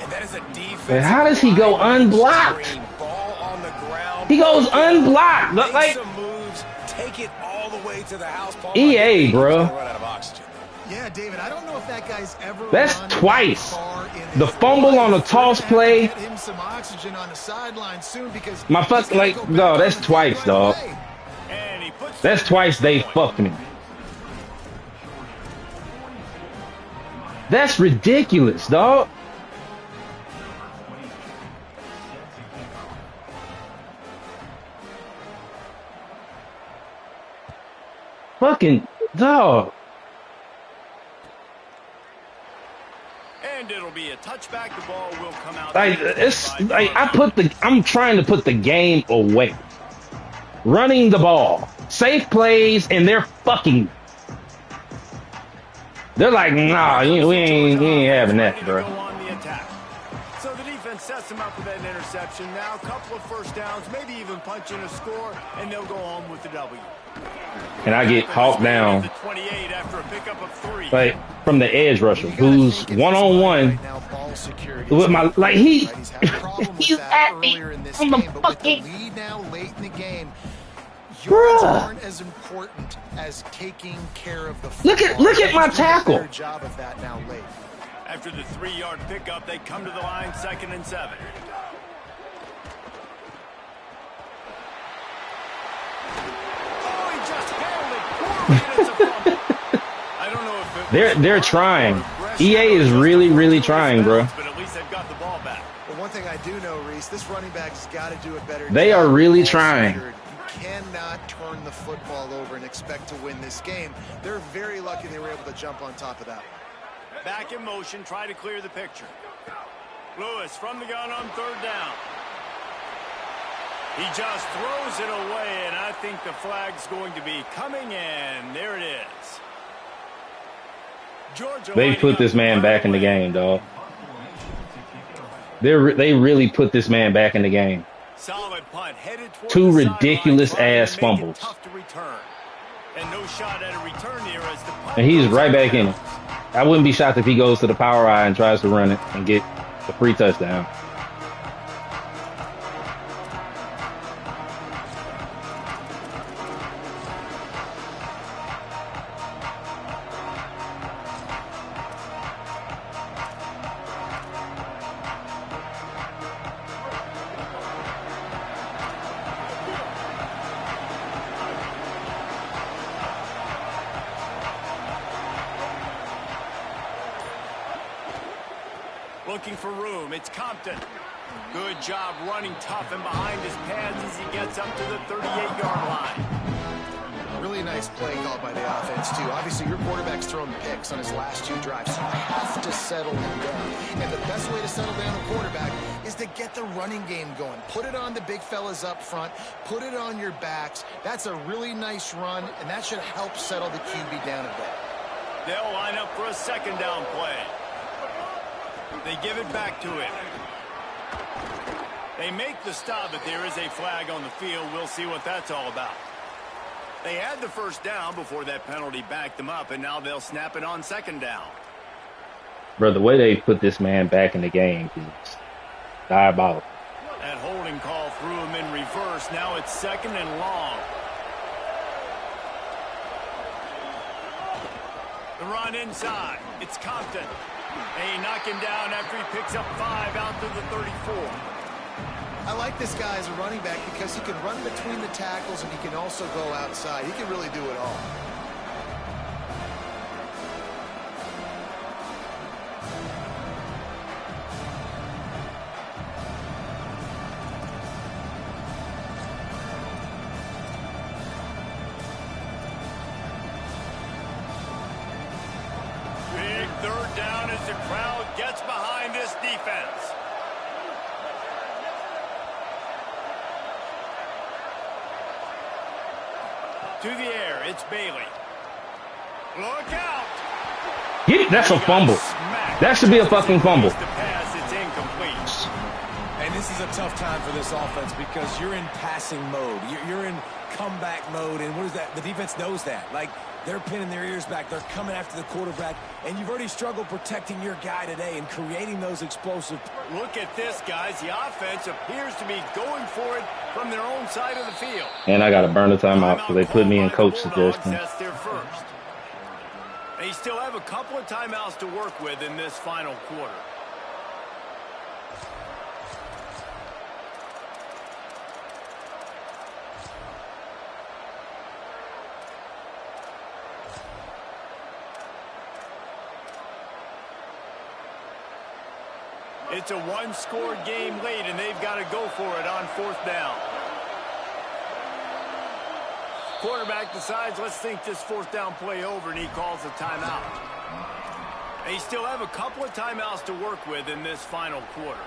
And that is a defense. But how does he go unblocked? Ball on the ground. He goes unblocked. Look like some moves, take it all the way to the house. Paul, EA, bro. run out of oxygen. Yeah, David, I don't know if that guy's ever That's run twice. that far in The his fumble life. on the toss We're gonna have to play. get him some oxygen on the sideline soon because My he's fuck, gonna like, go back no, on that's the twice, field dog. right away. And he puts That's twice they fucked me. That's ridiculous, dog. Fucking dog. And it'll be a touchback. The ball will come out. Like it's like I'm trying to put the game away. Running the ball. Safe plays and they're fucking. They're like, nah, we ain't having that, bro. So the defense sets them up with that interception. Now a couple of first downs, maybe even punch in a score, and they'll go home with the W. And I get hawked down. The 28 after a pickup of 3. Like from the edge rusher, who's one-on-one with my like he's at me on the fucking lead now late in the game. Yards aren't as important as taking care of the football. Look at my tackle. Better job of that now late. After the 3-yard pickup, they come to the line, 2nd and 7. Oh, he just handled it poorly, and it's a fumble. I don't know if they're trying. EA is really trying, bro. But at least they've got the ball back. But one thing I do know, Reese, this running back has got to do a better job. They are really trying. You cannot turn the football over and expect to win this game. They're very lucky they were able to jump on top of that. Back in motion, try to clear the picture. Lewis from the gun on 3rd down. He just throws it away, and I think the flag's going to be coming in. There it is. Georgia, they put this man back in the game, dog. They really put this man back in the game. Solid punt headed toward 2 the ridiculous sideline, ass fumbles. tough to return. And no shot at a return here as the punt And he's goes right out back of in it. bounds. I wouldn't be shocked if he goes to the power eye and tries to run it and get a free touchdown. Looking for room. It's Compton. Good job running tough and behind his pads as he gets up to the 38-yard line. Really nice play called by the offense, too. Obviously, your quarterback's thrown picks on his last 2 drives, so you have to settle him down. And the best way to settle down the quarterback is to get the running game going. Put it on the big fellas up front. Put it on your backs. That's a really nice run, and that should help settle the QB down a bit. They'll line up for a 2nd down play. They give it back to him. They make the stop, but there is a flag on the field. We'll see what that's all about. They had the 1st down before that penalty backed them up, and now they'll snap it on 2nd down. Bro, the way they put this man back in the game is diabolical. That holding call threw him in reverse. Now it's 2nd and long. The run inside. It's Compton. They knock him down after he picks up 5 out to the 34. I like this guy as a running back because he can run between the tackles and he can also go outside. He can really do it all. Big 3rd down as the crowd gets behind this defense. To the air, it's Bailey. Look out! That's a fumble. That should be a fucking fumble. The pass, it's incomplete. And this is a tough time for this offense because you're in passing mode. You're in comeback mode, and what is that? The defense knows that. Like, They're pinning their ears back. They're coming after the quarterback. And you've already struggled protecting your guy today and creating those explosive. Look at this, guys. The offense appears to be going for it from their own side of the field. And I got to burn the timeout because they put me in coach suggestion. That's their first. They still have a couple of timeouts to work with in this final quarter. It's a one-score game late, and they've got to go for it on 4th down. Quarterback decides, let's think this 4th down play over, and he calls a timeout. They still have a couple of timeouts to work with in this final quarter.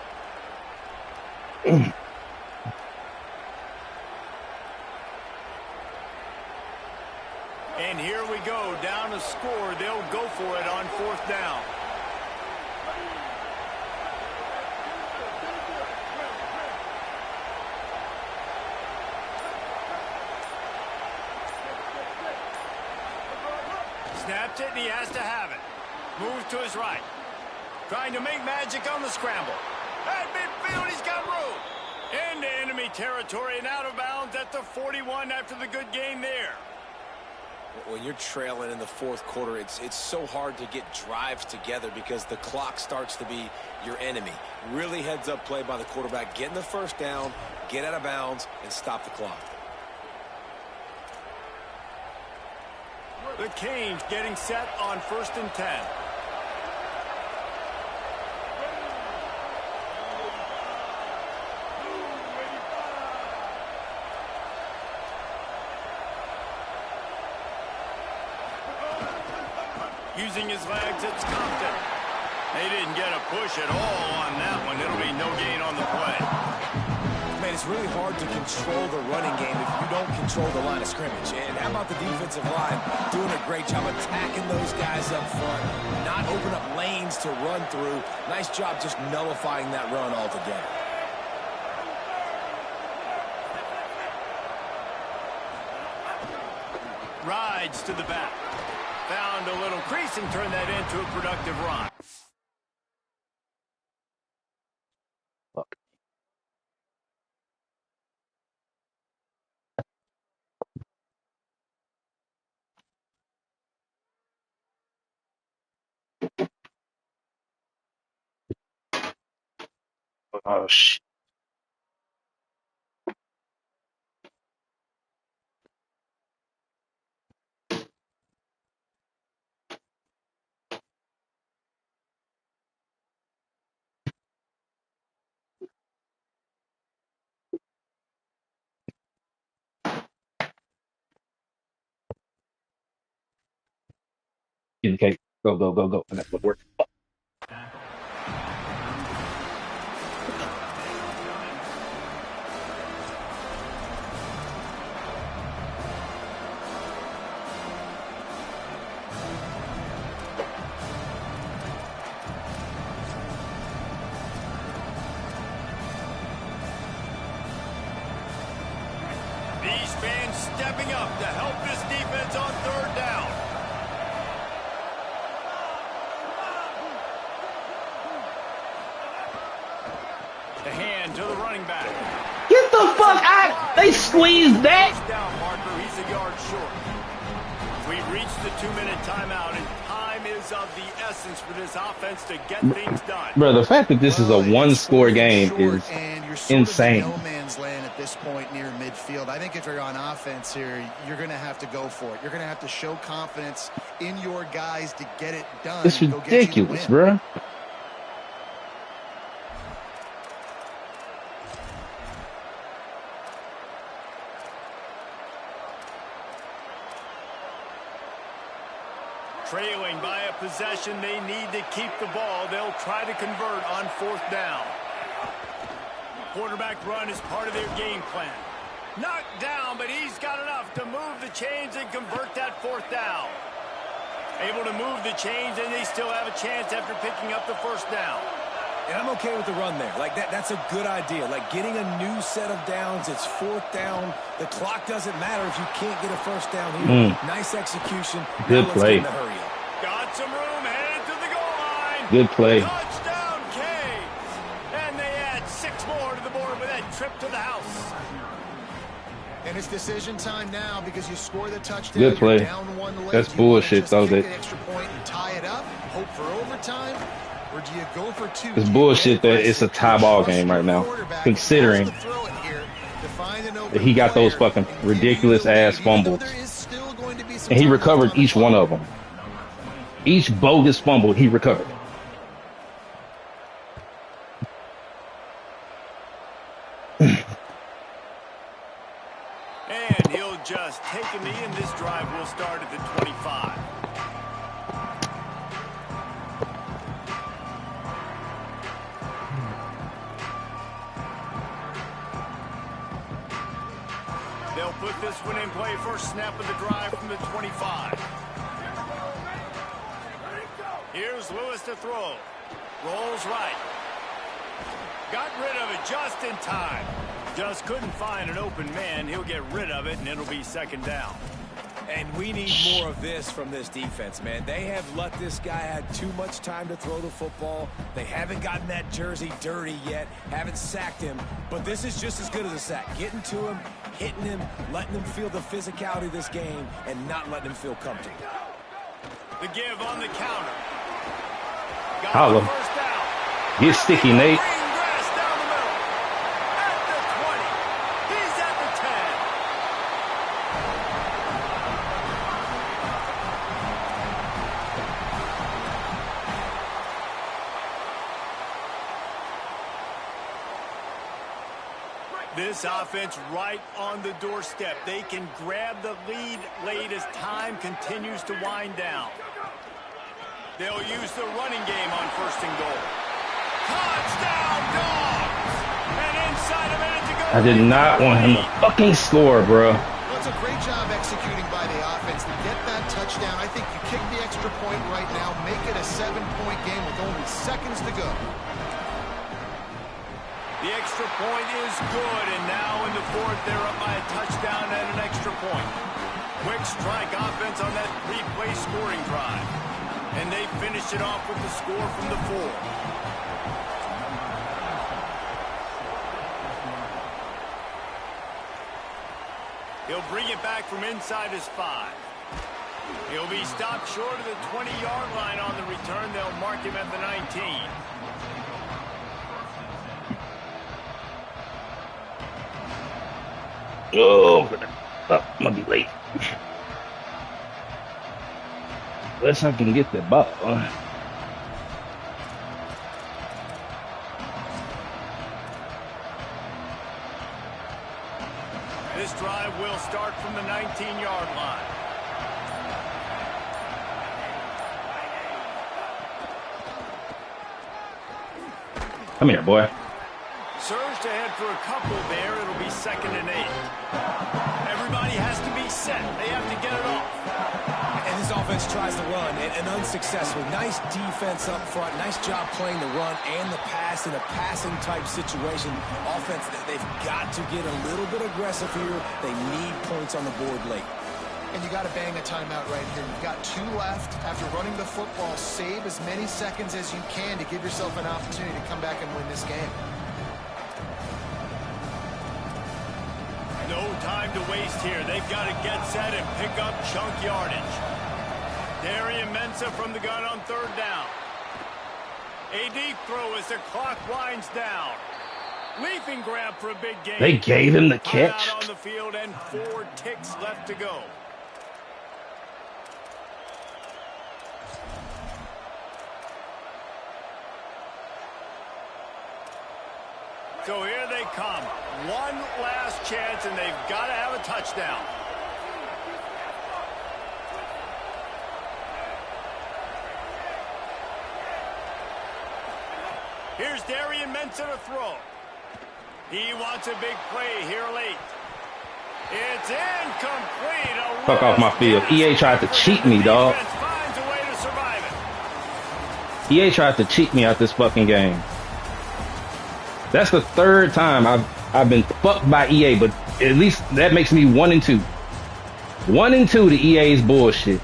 And here we go, down a score. They'll go for it on 4th down. Snaps it, and he has to have it. Moves to his right. Trying to make magic on the scramble. At midfield, he's got room. Into enemy territory and out of bounds at the 41 after the good gain there. When you're trailing in the 4th quarter, it's so hard to get drives together because the clock starts to be your enemy. Really heads-up play by the quarterback. Getting the first down, get out of bounds, and stop the clock. The Canes getting set on 1st and 10. Using his legs, it's Compton. They didn't get a push at all on that one. It'll be no gain on the play. Man, it's really hard to control the running game if you don't control the line of scrimmage. And how about the defensive line doing a great job attacking those guys up front, not open up lanes to run through. Nice job just nullifying that run altogether. Rides to the back. Found a little crease and turned that into a productive run. Fuck. Oh, shit. Okay, go, go, go, go. I got to work. These fans stepping up to help this defense on 3rd down. The hand to the running back. Get the fuck out! They squeezed that! First down marker, he's a yard short. We've reached the 2-minute timeout, and time is of the essence for this offense to get things done. Bro, the fact that this is a one-score game is insane. No man's land at this point near midfield. I think if you're on offense here, you're going to have to go for it. You're going to have to show confidence in your guys to get it done. It's ridiculous, bro. Trailing by a possession, they need to keep the ball. They'll try to convert on 4th down. Quarterback run is part of their game plan. Knocked down, but he's got enough to move the chains and convert that 4th down. Able to move the chains, and they still have a chance after picking up the 1st down. And I'm okay with the run there. Like, that's a good idea. Like, getting a new set of downs. It's 4th down. The clock doesn't matter if you can't get a first down here. Nice execution. Good now play. Let's get in the hurry up. Got some room, headed to the goal line. Good play. Touchdown, Canes. And they add 6 more to the board with that trip to the house. And it's decision time now because you score the touchdown. Good play. Down 1 late. That's bullshit, though. Kick the extra point and tie it up. Hope for overtime. Or do you go for 2? It's bullshit that it's a tie ball game right now, considering that he got those fucking ridiculous ass fumbles, and he recovered each one of them. Each bogus fumble he recovered. And he'll just take a knee, and this drive will start at the 25. They'll put this one in play. First snap of the drive from the 25. Here's Lewis to throw. Rolls right. Got rid of it just in time. Just couldn't find an open man. He'll get rid of it, and it'll be 2nd down. And we need more of this from this defense, man. They have let this guy have too much time to throw the football. They haven't gotten that jersey dirty yet, haven't sacked him. But this is just as good as a sack. Getting to him, hitting him, letting him feel the physicality of this game, and not letting him feel comfortable. The give on the counter. Got Holla. the first down. Get sticky, Nate. Green grass down the middle. At the 20. He's at the 10. This offense right on the doorstep. They can grab the lead late as time continues to wind down. They'll use the running game on 1st and goal. Touchdown, Dogs! And inside a minute to go. I did not want him to fucking score, bro. Well, it's a great job executing by the offense to get that touchdown. I think you kick the extra point right now, make it a 7-point game with only seconds to go. The extra point is good, and now in the 4th, they're up by a touchdown and an extra point. Quick strike offense on that 3-play scoring drive. And they finish it off with the score from the 4. He'll bring it back from inside his 5. He'll be stopped short of the 20-yard line on the return. They'll mark him at the 19. Oh, I'm gonna be late. Unless I can get the ball. This drive will start from the 19-yard line. Come here, boy. Surged ahead for a couple there. It'll be 2nd and 8. Everybody has to be set. They have to get it off. And this offense tries to run, and unsuccessfully. Nice defense up front. Nice job playing the run and the pass in a passing-type situation. Offense, they've got to get a little bit aggressive here. They need points on the board late. And you got to bang a timeout right here. You've got 2 left. After running the football, save as many seconds as you can to give yourself an opportunity to come back and win this game. No time to waste here. They've got to get set and pick up chunk yardage. Darian Mensah from the gun on 3rd down. A deep throw as the clock winds down. Leaping grab for a big gain. They gave him the catch. Out on the field and 4 ticks left to go. So here they come. One last chance, and they've got to have a touchdown. Here's Darian Mensah to throw. He wants a big play here late. It's incomplete. Fuck off my field. EA tried to cheat me, dog. Finds a way to survive it. EA tried to cheat me out this fucking game. That's the third time I've been fucked by EA, but at least that makes me 1-2. 1-2 to EA's bullshit.